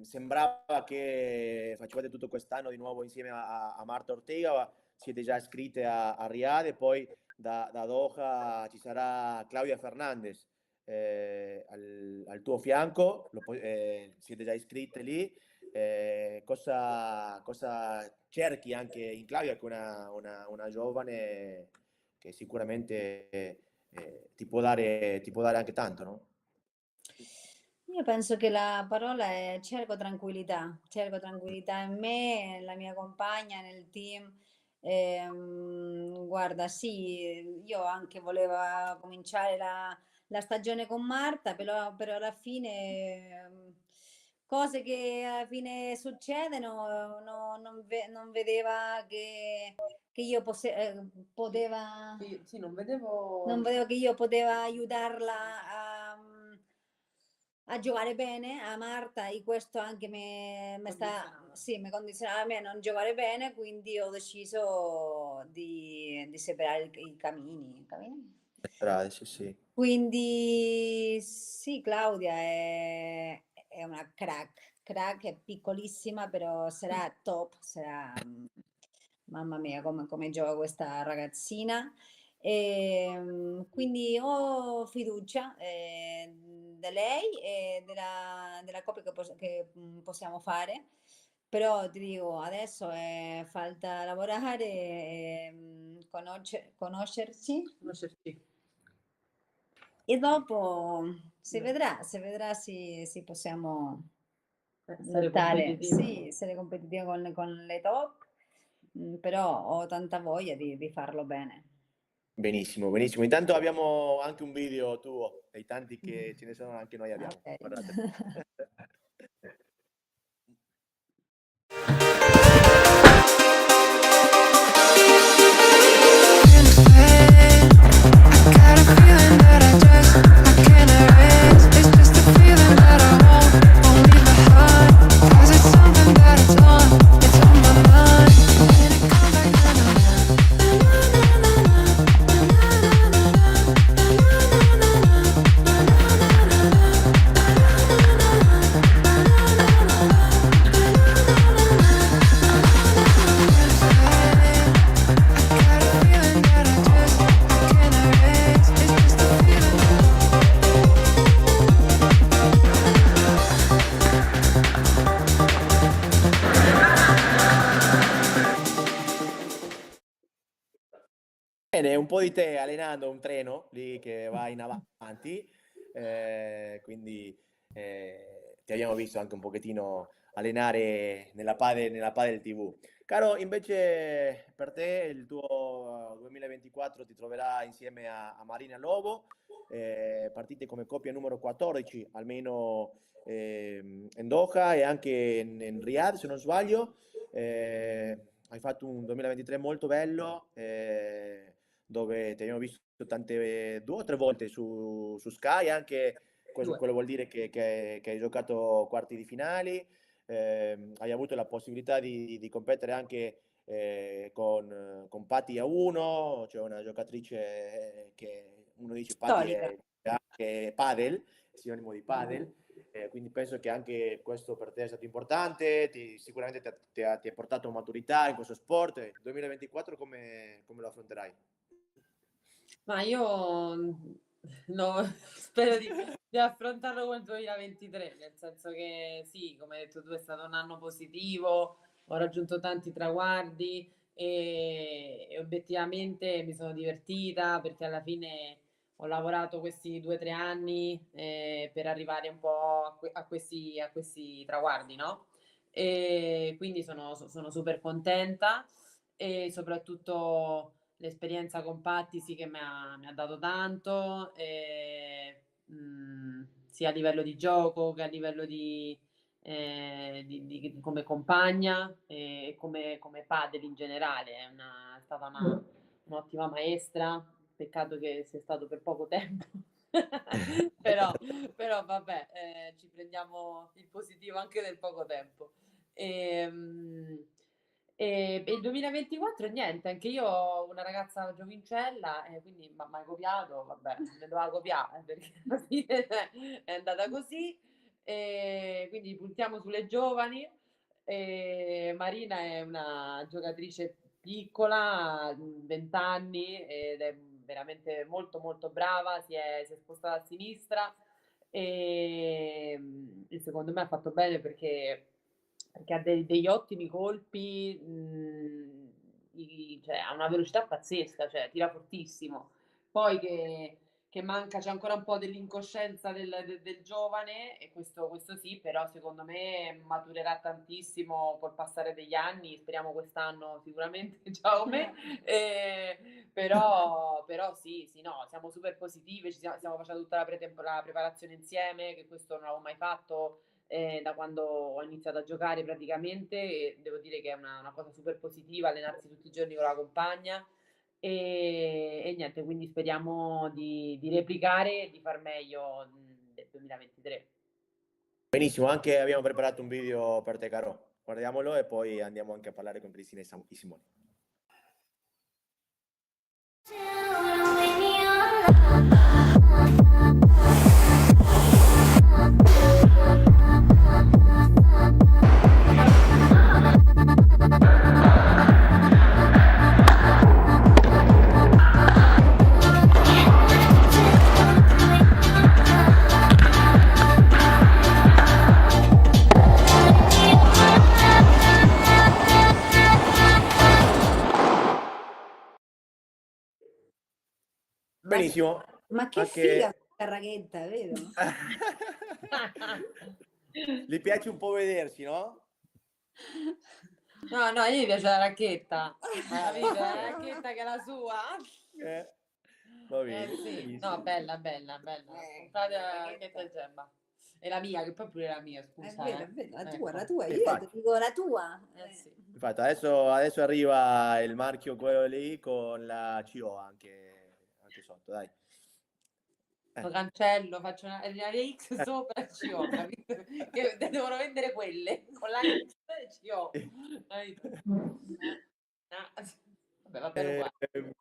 sembrava che facevate tutto quest'anno di nuovo insieme a Marta Ortega, siete già iscritte a Riyadh e poi da Doha ci sarà Claudia Fernandez al tuo fianco, siete già iscritte lì. Cosa cerchi anche in Claudia, che è una giovane che sicuramente ti può dare anche tanto, no? Io penso che la parola è cerco tranquillità in me, nella mia compagna, nel team. Guarda, sì, io anche volevo cominciare la stagione con Marta, però alla fine cose che alla fine succedono, non vedeva che io poteva, Sì, sì, non non vedevo... vedevo che io poteva aiutarla a giocare bene a Marta e questo anche Condizionava. sì, mi condizionava a me a non giocare bene, quindi ho deciso di separare i cammini. Strade, sì, sì. Quindi sì, Claudia è una crack è piccolissima, però sarà top, mamma mia, come gioca questa ragazzina. Quindi ho fiducia da lei e della coppia che possiamo fare. Però ti dico, adesso falta lavorare, conoscerci Conoscerti. e dopo si vedrà se possiamo Essere lottare, competitivi. sì, essere competitivi con le top, però ho tanta voglia di farlo bene. Benissimo, benissimo. Intanto abbiamo anche un video tuo, dei tanti che ce ne sono anche noi abbiamo. Ok. Guardate. Bene, un po' di te allenando un treno lì che va in avanti, quindi ti abbiamo visto anche un pochettino allenare nella Padel TV. Caro, invece per te il tuo 2024 ti troverà insieme a Marina Lobo, partite come coppia numero 14, almeno in Doha e anche in Riyadh, se non sbaglio. Hai fatto un 2023 molto bello, dove ti abbiamo visto tante, 2 o 3 volte su Sky, anche Due. quello vuol dire che hai giocato quarti di finali, hai avuto la possibilità di competere anche con Patti a 1, cioè una giocatrice che uno dice Patti Storica. è anche padel, sinonimo di padel. Quindi penso che anche questo per te è stato importante, sicuramente ti ha portato maturità in questo sport. Il 2024 come lo affronterai? Ma io No, spero di affrontarlo come il 2023, nel senso che sì, come hai detto tu, è stato un anno positivo, ho raggiunto tanti traguardi e obiettivamente mi sono divertita perché alla fine ho lavorato questi 2-3 anni per arrivare un po' a questi traguardi, no? E quindi sono super contenta e soprattutto l'esperienza con Patti sì che mi ha dato tanto, sia a livello di gioco che a livello di come compagna e come padel in generale. È stata un'ottima maestra, peccato che sia stato per poco tempo. Però, però vabbè, ci prendiamo il positivo anche del poco tempo. Ehm, e il 2024 niente, anche io ho una ragazza giovincella, quindi m'ha copiato, vabbè, me doveva copiare perché alla fine è andata così. Quindi puntiamo sulle giovani. Marina è una giocatrice piccola, 20 anni, ed è veramente molto molto brava, si è spostata a sinistra e secondo me ha fatto bene perché ha degli ottimi colpi, cioè ha una velocità pazzesca, cioè tira fortissimo. Poi che manca, c'è ancora un po' dell'incoscienza del giovane, e questo sì, però secondo me maturerà tantissimo col passare degli anni, speriamo quest'anno sicuramente, Jaume, però sì, sì, no, siamo super positive, stiamo facendo tutta la preparazione insieme, che questo non l'avevo mai fatto da quando ho iniziato a giocare praticamente, e devo dire che è una cosa super positiva allenarsi tutti i giorni con la compagna. E niente, quindi speriamo di replicare e di far meglio del 2023. Benissimo, anche abbiamo preparato un video per te, Caro. Guardiamolo e poi andiamo anche a parlare con Cristina e Simone. Benissimo. Ma che Anche... figa questa raghetta, vero? Gli piace un po' vedersi, no? No, a me piace la racchetta, capito? La racchetta che è la sua. Va bene, Sì, benissimo. no, bella. Comprate la racchetta di Gemma. E la mia, che poi pure la mia, È scusa. vero, è vero, la Ecco. tua, io Infatti. ti dico la tua. Sì. Infatti, adesso arriva il marchio quello lì con la CO anche sotto, dai. Lo cancello, faccio una X sopra e ci ho, capito? Che devono vendere quelle con la X e ci ho. Capito? Vabbè, va bene uguale.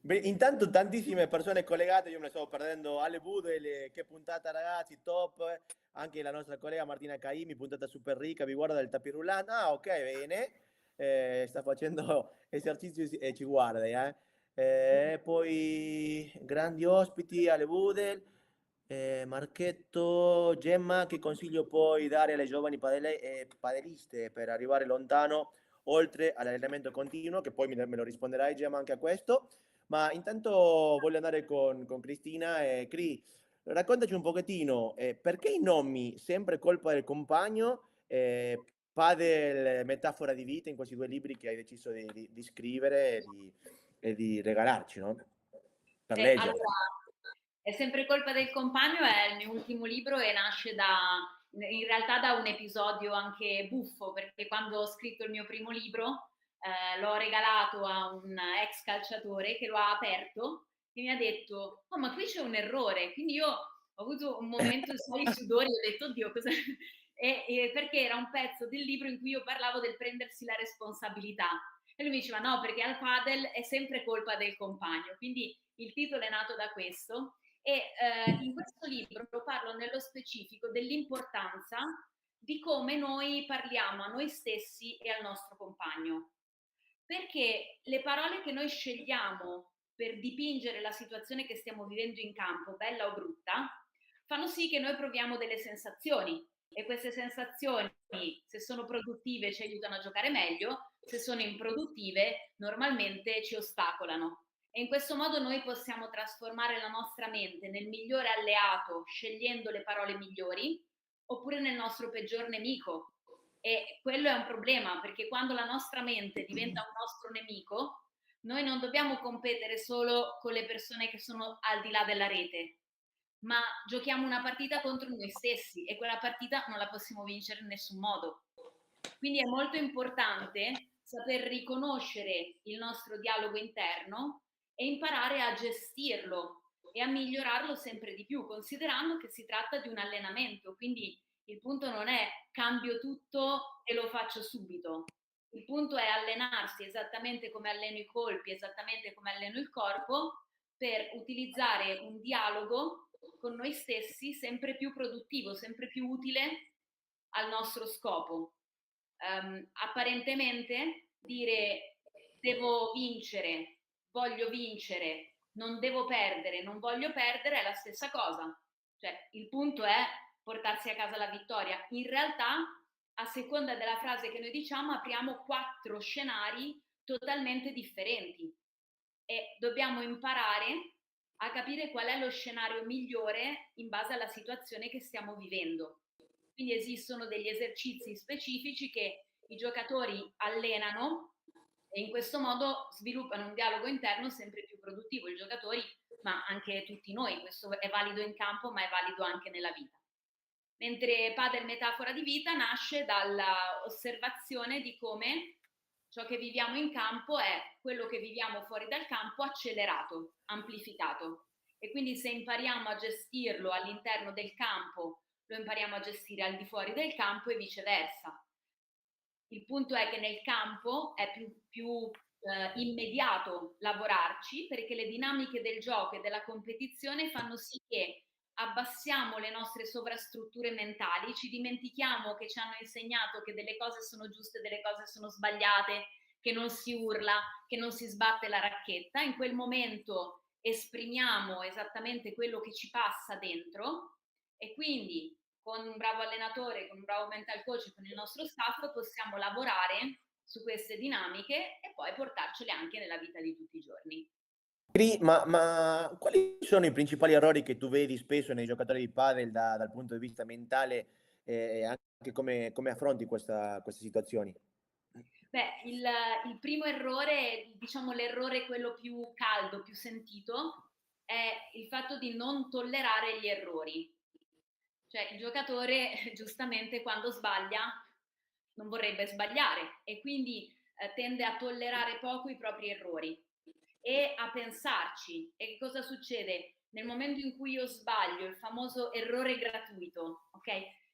Beh, intanto tantissime persone collegate, io me ne stavo perdendo. Ale Budel, che puntata ragazzi, top. Anche la nostra collega Martina Caimi, puntata super ricca, vi guarda del tapirulano. Ah, ok, bene. Sta facendo esercizio e ci guarda, poi grandi ospiti, Ale Budel, Marchetto, Gemma, che consiglio puoi dare alle giovani padeliste per arrivare lontano, oltre all'allenamento continuo, che poi me lo risponderai, Gemma, anche a questo. Ma intanto voglio andare con Cristina. Cri, raccontaci un pochettino, perché i nomi sempre colpa del compagno, padel metafora di vita, in questi due libri che hai deciso di scrivere e di regalarci, no? Per leggere. Allora, è sempre colpa del compagno, è il mio ultimo libro e nasce in realtà da un episodio anche buffo, perché quando ho scritto il mio primo libro l'ho regalato a un ex calciatore che lo ha aperto e mi ha detto: oh, ma qui c'è un errore. Quindi io ho avuto un momento di sudori, ho detto oddio cosa... perché era un pezzo del libro in cui io parlavo del prendersi la responsabilità e lui mi diceva no, perché al padel è sempre colpa del compagno, quindi il titolo è nato da questo. E in questo libro parlo nello specifico dell'importanza di come noi parliamo a noi stessi e al nostro compagno, perché le parole che noi scegliamo per dipingere la situazione che stiamo vivendo in campo, bella o brutta, fanno sì che noi proviamo delle sensazioni, e queste sensazioni, se sono produttive, ci aiutano a giocare meglio, se sono improduttive, normalmente ci ostacolano. E in questo modo noi possiamo trasformare la nostra mente nel migliore alleato, scegliendo le parole migliori, oppure nel nostro peggior nemico. E quello è un problema, perché quando la nostra mente diventa un nostro nemico, noi non dobbiamo competere solo con le persone che sono al di là della rete, ma giochiamo una partita contro noi stessi, e quella partita non la possiamo vincere in nessun modo. Quindi è molto importante saper riconoscere il nostro dialogo interno e imparare a gestirlo e a migliorarlo sempre di più, considerando che si tratta di un allenamento. Quindi il punto non è cambio tutto e lo faccio subito. Il punto è allenarsi esattamente come alleno i colpi, esattamente come alleno il corpo, per utilizzare un dialogo con noi stessi sempre più produttivo, sempre più utile al nostro scopo. Apparentemente dire devo vincere, voglio vincere, non devo perdere, non voglio perdere, è la stessa cosa. Cioè, il punto è portarsi a casa la vittoria. In realtà, a seconda della frase che noi diciamo, apriamo 4 scenari totalmente differenti, e dobbiamo imparare a capire qual è lo scenario migliore in base alla situazione che stiamo vivendo. Quindi esistono degli esercizi specifici che i giocatori allenano, e in questo modo sviluppano un dialogo interno sempre più produttivo, i giocatori, ma anche tutti noi. Questo è valido in campo, ma è valido anche nella vita. Mentre Padel Metafora di Vita nasce dall'osservazione di come ciò che viviamo in campo è quello che viviamo fuori dal campo accelerato, amplificato. E quindi se impariamo a gestirlo all'interno del campo, lo impariamo a gestire al di fuori del campo e viceversa. Il punto è che nel campo è più immediato lavorarci, perché le dinamiche del gioco e della competizione fanno sì che abbassiamo le nostre sovrastrutture mentali, ci dimentichiamo che ci hanno insegnato che delle cose sono giuste, delle cose sono sbagliate, che non si urla, che non si sbatte la racchetta. In quel momento esprimiamo esattamente quello che ci passa dentro, e quindi con un bravo allenatore, con un bravo mental coach, con il nostro staff possiamo lavorare su queste dinamiche e poi portarcele anche nella vita di tutti i giorni. Ma quali sono i principali errori che tu vedi spesso nei giocatori di padel dal punto di vista mentale, e anche come affronti queste situazioni? Beh, il primo errore, diciamo l'errore quello più caldo, più sentito, è il fatto di non tollerare gli errori. Cioè il giocatore giustamente quando sbaglia non vorrebbe sbagliare, e quindi tende a tollerare poco i propri errori e a pensarci. E che cosa succede? Nel momento in cui io sbaglio, il famoso errore gratuito, ok?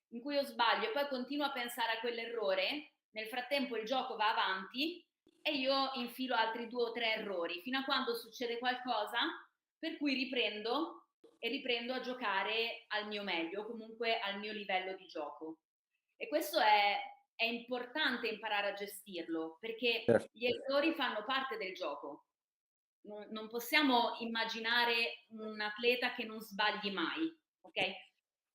In cui io sbaglio e poi continuo a pensare a quell'errore, nel frattempo il gioco va avanti e io infilo altri 2 o 3 errori, fino a quando succede qualcosa per cui riprendo a giocare al mio meglio, comunque al mio livello di gioco. E questo è importante imparare a gestirlo, perché Certo. gli errori fanno parte del gioco. Non possiamo immaginare un atleta che non sbagli mai, ok?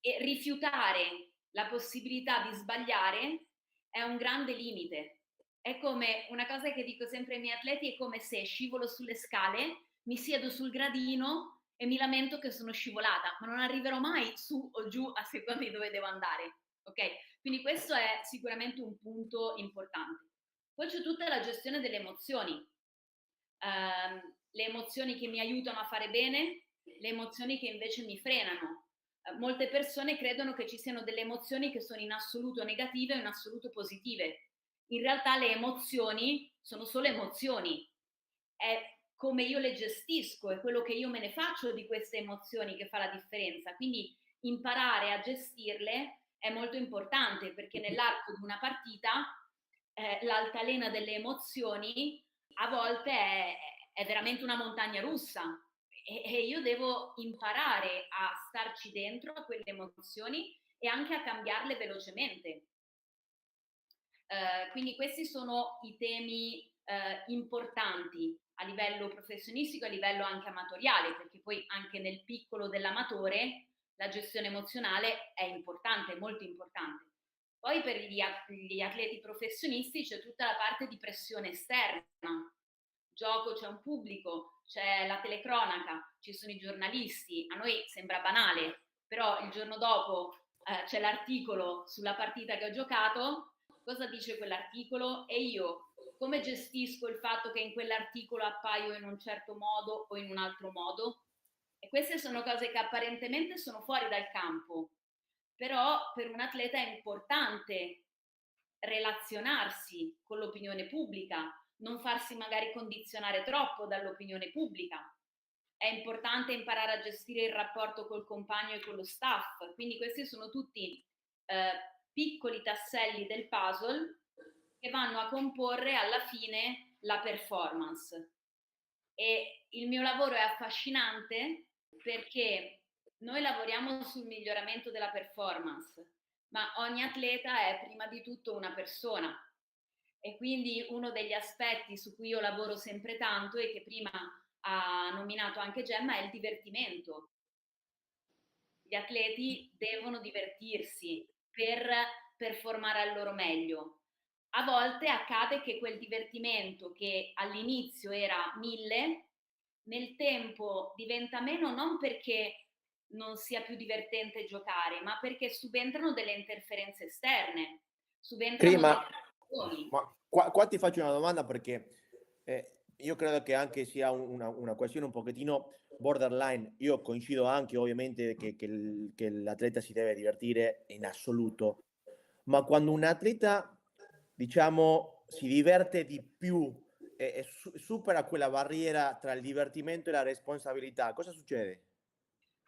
E rifiutare la possibilità di sbagliare è un grande limite. È come una cosa che dico sempre ai miei atleti: è come se scivolo sulle scale, mi siedo sul gradino e mi lamento che sono scivolata, ma non arriverò mai su o giù a seconda di dove devo andare, ok? Quindi questo è sicuramente un punto importante. Poi c'è tutta la gestione delle emozioni. Le emozioni che mi aiutano a fare bene, le emozioni che invece mi frenano. Molte persone credono che ci siano delle emozioni che sono in assoluto negative o in assoluto positive. In realtà le emozioni sono solo emozioni. È come io le gestisco, è quello che io me ne faccio di queste emozioni che fa la differenza. Quindi imparare a gestirle è molto importante, perché nell'arco di una partita l'altalena delle emozioni a volte è veramente una montagna russa, e io devo imparare a starci dentro a quelle emozioni e anche a cambiarle velocemente. Quindi questi sono i temi importanti a livello professionistico e a livello anche amatoriale, perché poi anche nel piccolo dell'amatore la gestione emozionale è importante, è molto importante. Poi per gli atleti professionisti c'è tutta la parte di pressione esterna. Gioco, c'è un pubblico, c'è la telecronaca, ci sono i giornalisti. A noi sembra banale, però il giorno dopo c'è l'articolo sulla partita che ho giocato. Cosa dice quell'articolo? E io come gestisco il fatto che in quell'articolo appaio in un certo modo o in un altro modo? E queste sono cose che apparentemente sono fuori dal campo, però per un atleta è importante relazionarsi con l'opinione pubblica, non farsi magari condizionare troppo dall'opinione pubblica. È importante imparare a gestire il rapporto col compagno e con lo staff, quindi questi sono tutti piccoli tasselli del puzzle che vanno a comporre alla fine la performance. E il mio lavoro è affascinante perché noi lavoriamo sul miglioramento della performance, ma ogni atleta è prima di tutto una persona. E quindi uno degli aspetti su cui io lavoro sempre tanto e che prima ha nominato anche Gemma è il divertimento. Gli atleti devono divertirsi per performare al loro meglio. A volte accade che quel divertimento che all'inizio era 1000, nel tempo diventa meno non perché non sia più divertente giocare, ma perché subentrano delle interferenze esterne, subentrano Prima, delle azioni. ma qua ti faccio una domanda perché io credo che anche sia una questione un pochettino borderline. Io coincido anche ovviamente che l'atleta si deve divertire in assoluto, ma quando un atleta, diciamo, si diverte di più e supera quella barriera tra il divertimento e la responsabilità, cosa succede?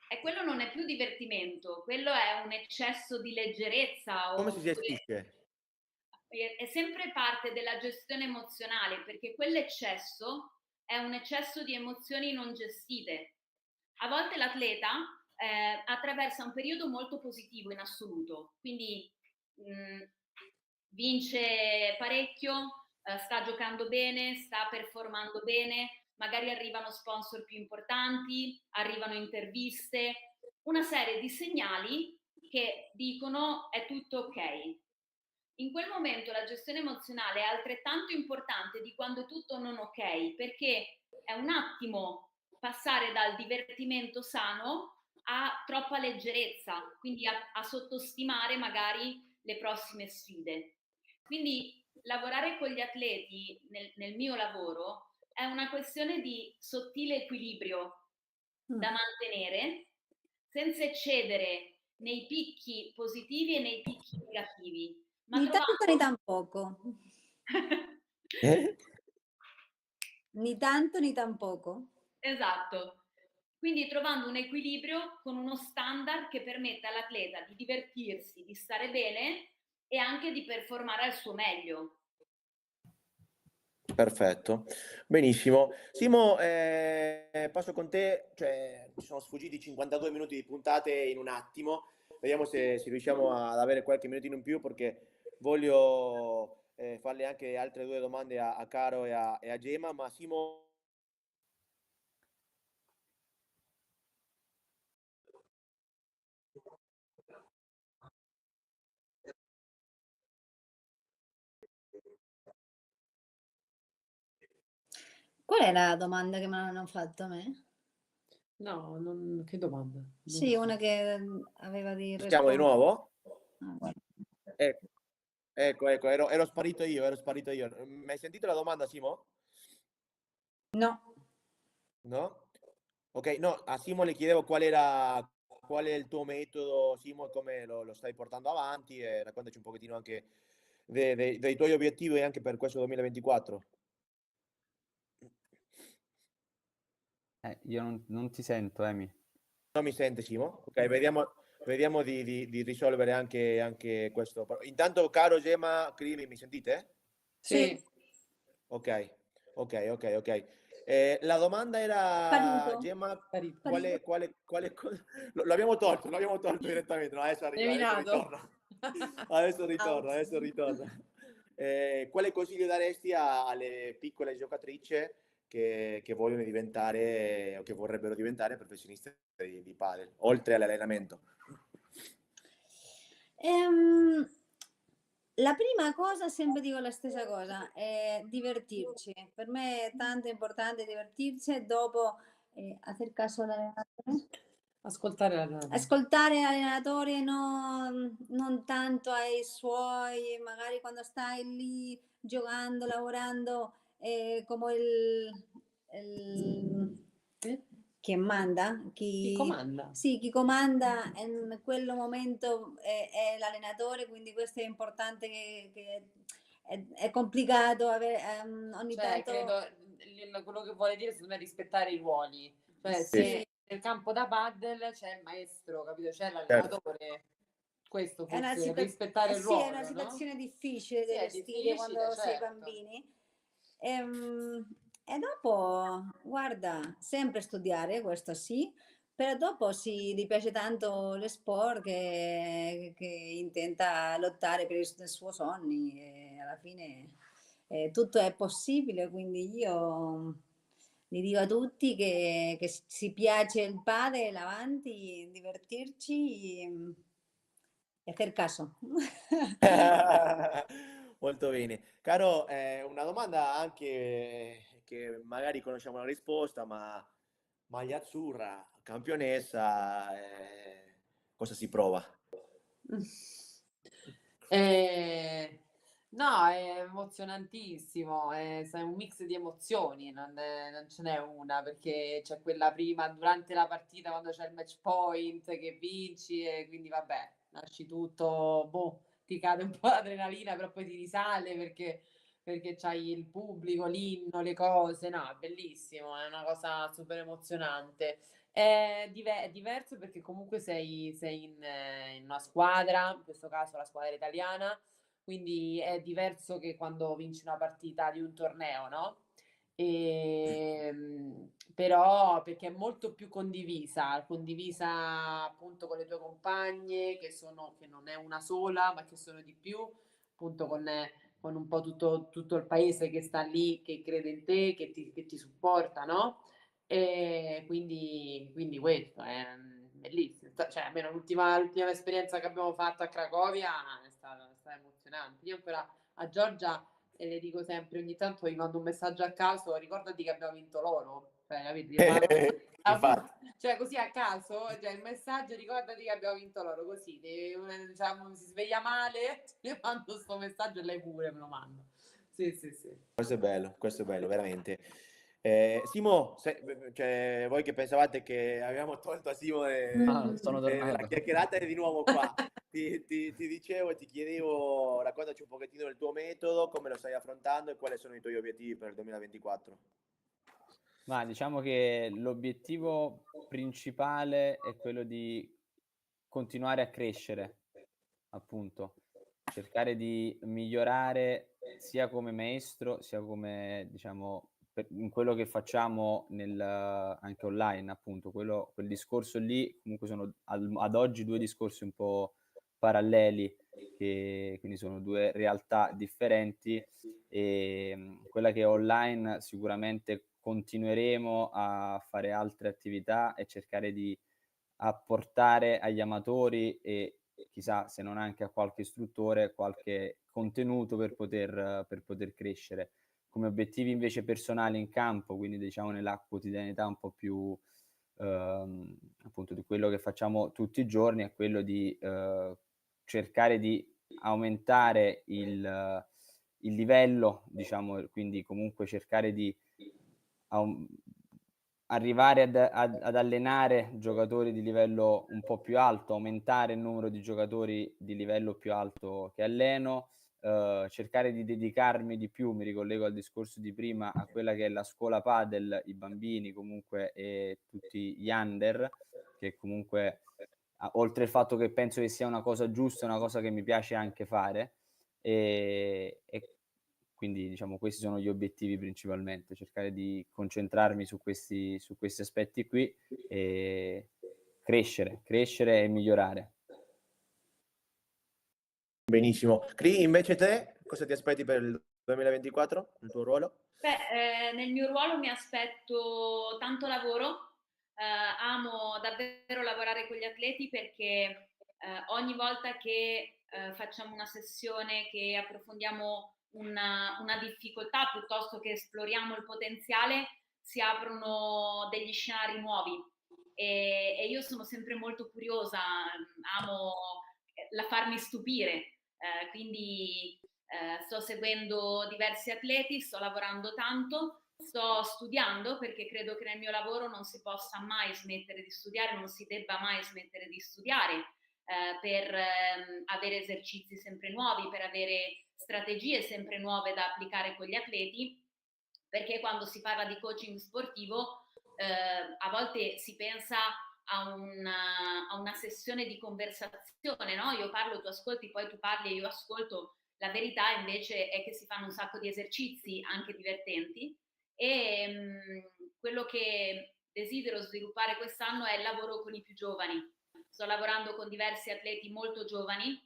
E quello non è più divertimento, quello è un eccesso di leggerezza Come si oppure gestisce? è sempre parte della gestione emozionale, perché quell'eccesso è un eccesso di emozioni non gestite. A volte l'atleta attraversa un periodo molto positivo in assoluto, quindi vince parecchio, sta giocando bene, sta performando bene, magari arrivano sponsor più importanti, arrivano interviste, una serie di segnali che dicono è tutto ok. In quel momento la gestione emozionale è altrettanto importante di quando è tutto non ok, perché è un attimo passare dal divertimento sano a troppa leggerezza, quindi a sottostimare magari le prossime sfide. Quindi lavorare con gli atleti nel mio lavoro è una questione di sottile equilibrio da mantenere senza eccedere nei picchi positivi e nei picchi negativi. Ma Ni tanto ni tampoco. Ni tanto ni tampoco. Esatto. Quindi trovando un equilibrio con uno standard che permetta all'atleta di divertirsi, di stare bene e anche di performare al suo meglio. Perfetto, benissimo. Simo, passo con te, cioè ci sono sfuggiti 52 minuti di puntate in un attimo, vediamo se riusciamo ad avere qualche minutino in più perché voglio farle anche altre due domande a Caro e a Gemma, ma Simo... Qual è la domanda che mi hanno fatto a me? No, che domanda? Sì, una che aveva di Siamo di rispondere. nuovo? Ah, guarda. Ecco, ero sparito io. Mi hai sentito la domanda, Simo? No. No? Ok, no, a Simo le chiedevo qual è il tuo metodo, Simo, e come lo stai portando avanti e raccontaci un pochettino anche dei tuoi obiettivi anche per questo 2024. Io non ti sento, Emi. Non mi sente, Simo? Ok, vediamo di risolvere anche questo. Intanto, caro Gemma, Crimi, mi sentite? Sì. Ok. La domanda era, Sparito. Gemma, Sparito. quale l'abbiamo tolto direttamente, no, adesso arriva, Eliminato. adesso ritorna. quale consiglio daresti alle piccole giocatrici che vogliono diventare o che vorrebbero diventare professioniste di padel, oltre all'allenamento? La prima cosa, sempre dico la stessa cosa, è divertirci. Per me è tanto importante divertirsi e dopo hacer caso all'allenatore. Ascoltare l'allenatore. Ascoltare l'allenatore, non tanto ai suoi, magari quando stai lì giocando, lavorando, come Sì? chi manda, Chi comanda? sì, chi comanda in quel momento è l'allenatore, quindi questo è importante che è complicato ogni Cioè, tanto. credo quello che vuole dire secondo me è rispettare i ruoli. Cioè, Sì, se nel campo da padel c'è il maestro, capito? C'è certo. l'allenatore. Questo È una, forse, rispettare il sì, è una ruolo, no? situazione difficile Sì, da è gestire difficile, quando si è certo. bambini. E dopo, guarda, sempre studiare, questo sì, però dopo gli piace tanto lo sport che intenta lottare per i suoi sogni e alla fine tutto è possibile, quindi io li dico a tutti che si piace il padel avanti, divertirci e hacer caso. Molto bene. Caro, una domanda anche che magari conosciamo la risposta, ma maglia azzurra, campionessa, cosa si prova? No, è emozionantissimo, sai, un mix di emozioni, non ce n'è una, perché c'è quella prima, durante la partita, quando c'è il match point, che vinci, e quindi vabbè, lasci tutto, boh, ti cade un po' l'adrenalina, però poi ti risale perché c'hai il pubblico, l'inno, le cose, no, è bellissimo, è una cosa super emozionante. È diverso perché comunque sei in una squadra, in questo caso la squadra italiana, quindi è diverso che quando vinci una partita di un torneo, no? Però perché è molto più condivisa appunto con le tue compagne, che non è una sola, ma che sono di più, appunto con un po' tutto il paese che sta lì, che crede in te, che ti supporta, no? E quindi questo è bellissimo. Cioè, almeno l'ultima esperienza che abbiamo fatto a Cracovia è stata emozionante. Io ancora a Giorgia e le dico sempre, ogni tanto gli mando un messaggio a caso, ricordati che abbiamo vinto loro. Cioè, capito? Gli mando Infatti. cioè così a caso, cioè il messaggio ricordati che abbiamo vinto loro, così diciamo, si sveglia male, le mando sto messaggio e lei pure me lo manda. Sì, sì, sì. Questo è bello, veramente. Simo, cioè, voi che pensavate che abbiamo tolto a Simo Sono la tornato. chiacchierata è di nuovo qua. Ti dicevo e ti chiedevo, raccontaci un pochettino del tuo metodo, come lo stai affrontando e quali sono i tuoi obiettivi per il 2024. Ma diciamo che l'obiettivo principale è quello di continuare a crescere, appunto, cercare di migliorare sia come maestro, sia come, diciamo, in quello che facciamo anche online, appunto, quel discorso lì, comunque sono ad oggi due discorsi un po' paralleli, quindi sono due realtà differenti e quella che è online sicuramente continueremo a fare altre attività e cercare di apportare agli amatori e chissà se non anche a qualche istruttore qualche contenuto per poter crescere. Come obiettivi invece personali in campo, quindi diciamo nella quotidianità un po' più appunto di quello che facciamo tutti i giorni, è quello di cercare di aumentare il livello, diciamo, quindi comunque cercare di arrivare ad allenare giocatori di livello un po' più alto, aumentare il numero di giocatori di livello più alto che alleno, cercare di dedicarmi di più, mi ricollego al discorso di prima, a quella che è la scuola padel, i bambini comunque e tutti gli under, che comunque oltre il fatto che penso che sia una cosa giusta, è una cosa che mi piace anche fare e quindi diciamo questi sono gli obiettivi principalmente, cercare di concentrarmi su questi aspetti qui e crescere e migliorare. Benissimo. Cri, invece te, Cosa ti aspetti per il 2024, il tuo ruolo? Beh, nel mio ruolo mi aspetto tanto lavoro, amo davvero lavorare con gli atleti perché ogni volta che facciamo una sessione, che approfondiamo una difficoltà piuttosto che esploriamo il potenziale, si aprono degli scenari nuovi e io sono sempre molto curiosa, amo la farmi stupire, quindi sto seguendo diversi atleti, sto lavorando tanto, sto studiando perché credo che nel mio lavoro non si possa mai smettere di studiare, non si debba mai smettere di studiare per avere esercizi sempre nuovi, per avere strategie sempre nuove da applicare con gli atleti, perché quando si parla di coaching sportivo a volte si pensa a una sessione di conversazione, no? Io parlo, tu ascolti, poi tu parli e io ascolto. La verità invece è che si fanno un sacco di esercizi anche divertenti e quello che desidero sviluppare quest'anno è il lavoro con i più giovani. Sto lavorando con diversi atleti molto giovani,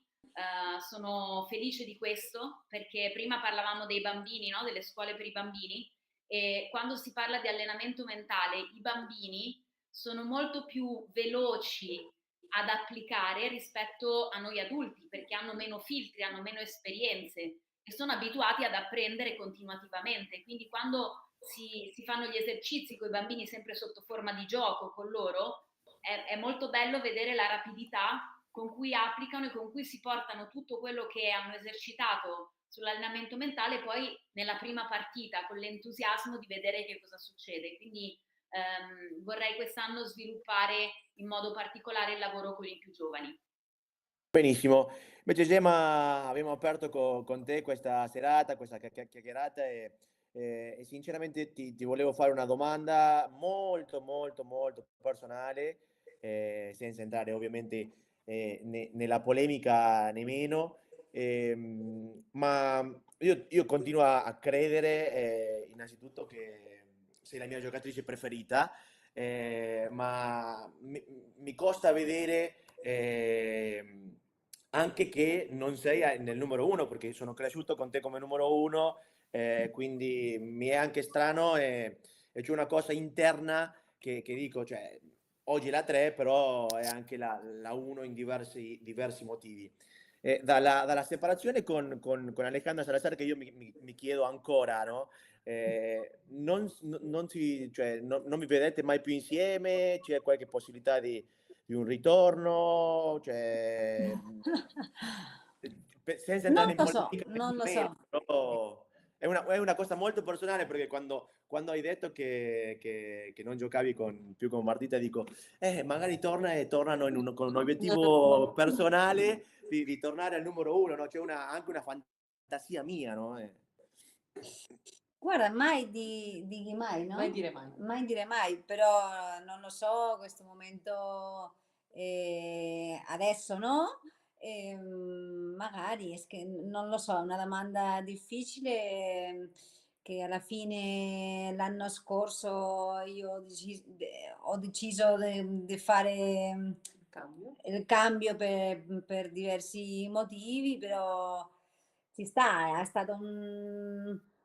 sono felice di questo perché prima parlavamo dei bambini, no? Delle scuole per i bambini, e quando si parla di allenamento mentale i bambini sono molto più veloci ad applicare rispetto a noi adulti perché hanno meno filtri, hanno meno esperienze e sono abituati ad apprendere continuativamente. Quindi quando si fanno gli esercizi con i bambini sempre sotto forma di gioco con loro, è molto bello vedere la rapidità con cui applicano e con cui si portano tutto quello che hanno esercitato sull'allenamento mentale poi nella prima partita con l'entusiasmo di vedere che cosa succede. Quindi vorrei quest'anno sviluppare in modo particolare il lavoro con i più giovani. Benissimo. Invece Gemma, abbiamo aperto con te questa serata, questa chiacchierata e sinceramente ti volevo fare una domanda molto, molto, molto personale, senza entrare ovviamente nella polemica nemmeno, ma io continuo a credere innanzitutto che sei la mia giocatrice preferita, ma mi costa vedere anche che non sei nel numero uno, perché sono cresciuto con te come numero uno, quindi mi è anche strano e c'è una cosa interna che dico, cioè, oggi la 3, però è anche la 1 in diversi motivi. Dalla separazione con Alejandra Salazar, che io mi chiedo ancora, no? Non vi vedete mai più insieme? C'è qualche possibilità di un ritorno? Cioè, senza entrare Non in lo so, polemica, non lo so. però è una cosa molto personale perché quando hai detto che non giocavi più con Martita, dico, magari torna e tornano con un obiettivo personale di tornare al numero uno, no? C'è anche una fantasia mia, no? Guarda, mai di mai, no? Mai dire mai. Mai dire mai, però non lo so, questo momento adesso no, magari, non lo so, è una domanda difficile che alla fine l'anno scorso io ho deciso di fare Cambio. il cambio per diversi motivi, però ci sta, è stata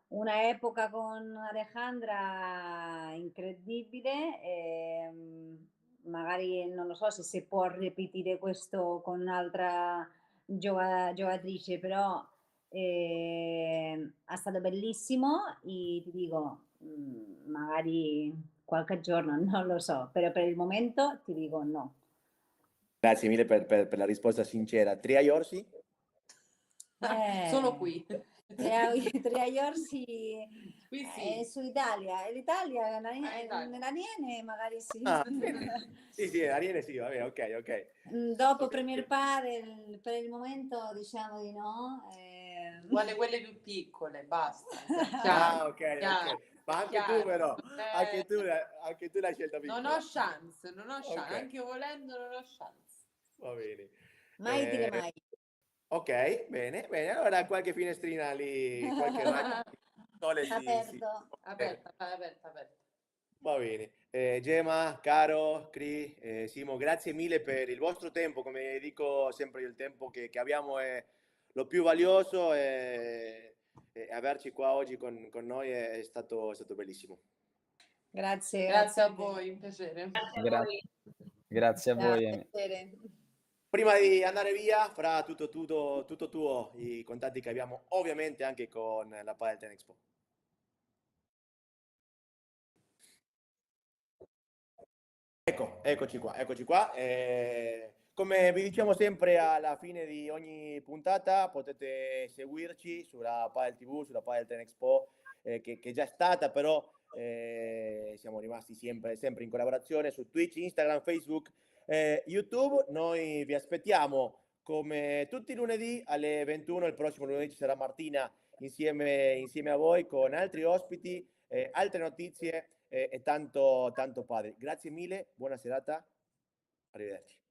una epoca con Alejandra incredibile e magari non lo so se si può ripetere questo con un'altra giocatrice, però è stato bellissimo e ti dico, magari qualche giorno, non lo so, però per il momento ti dico no. Grazie mille per la risposta sincera. Tria Iorsi? Sono qui. Tria Iorsi Qui è sì. su Italia, e l'Italia Italia. nella Niene magari sì. Ah, sì, Ariene sì, va bene, ok. Dopo Ok. Premier Padel, per il momento diciamo di no. Vuole quelle più piccole, basta. Ah, ok. Chiaro, Ma anche chiaro. tu però, anche tu l'hai scelta piccola. Non ho chance, Ok. anche volendo non ho chance. Va bene. Mai dire mai. Ok, bene. Allora qualche finestrina lì, qualche raggio di sole Aperto. Aperta. Va bene. Gemma, Caro, Cri, Simo, grazie mille per il vostro tempo. Come dico sempre, il tempo che abbiamo è lo più valioso e averci qua oggi con noi è stato bellissimo. Grazie. Grazie a voi, un piacere. Grazie a Gra- voi. Grazie a voi. Piacere. Prima di andare via, Fra, tutto tuo, i contatti che abbiamo ovviamente anche con la Padel Tennis Expo. Ecco, eccoci qua. Come vi diciamo sempre alla fine di ogni puntata, potete seguirci sulla Padel TV, sulla Padel Tennis Expo, che già è stata, però siamo rimasti sempre in collaborazione su Twitch, Instagram, Facebook, YouTube. Noi vi aspettiamo come tutti i lunedì alle 21. Il prossimo lunedì ci sarà Martina insieme a voi con altri ospiti, altre notizie e tanto padel. Grazie mille, buona serata, arrivederci.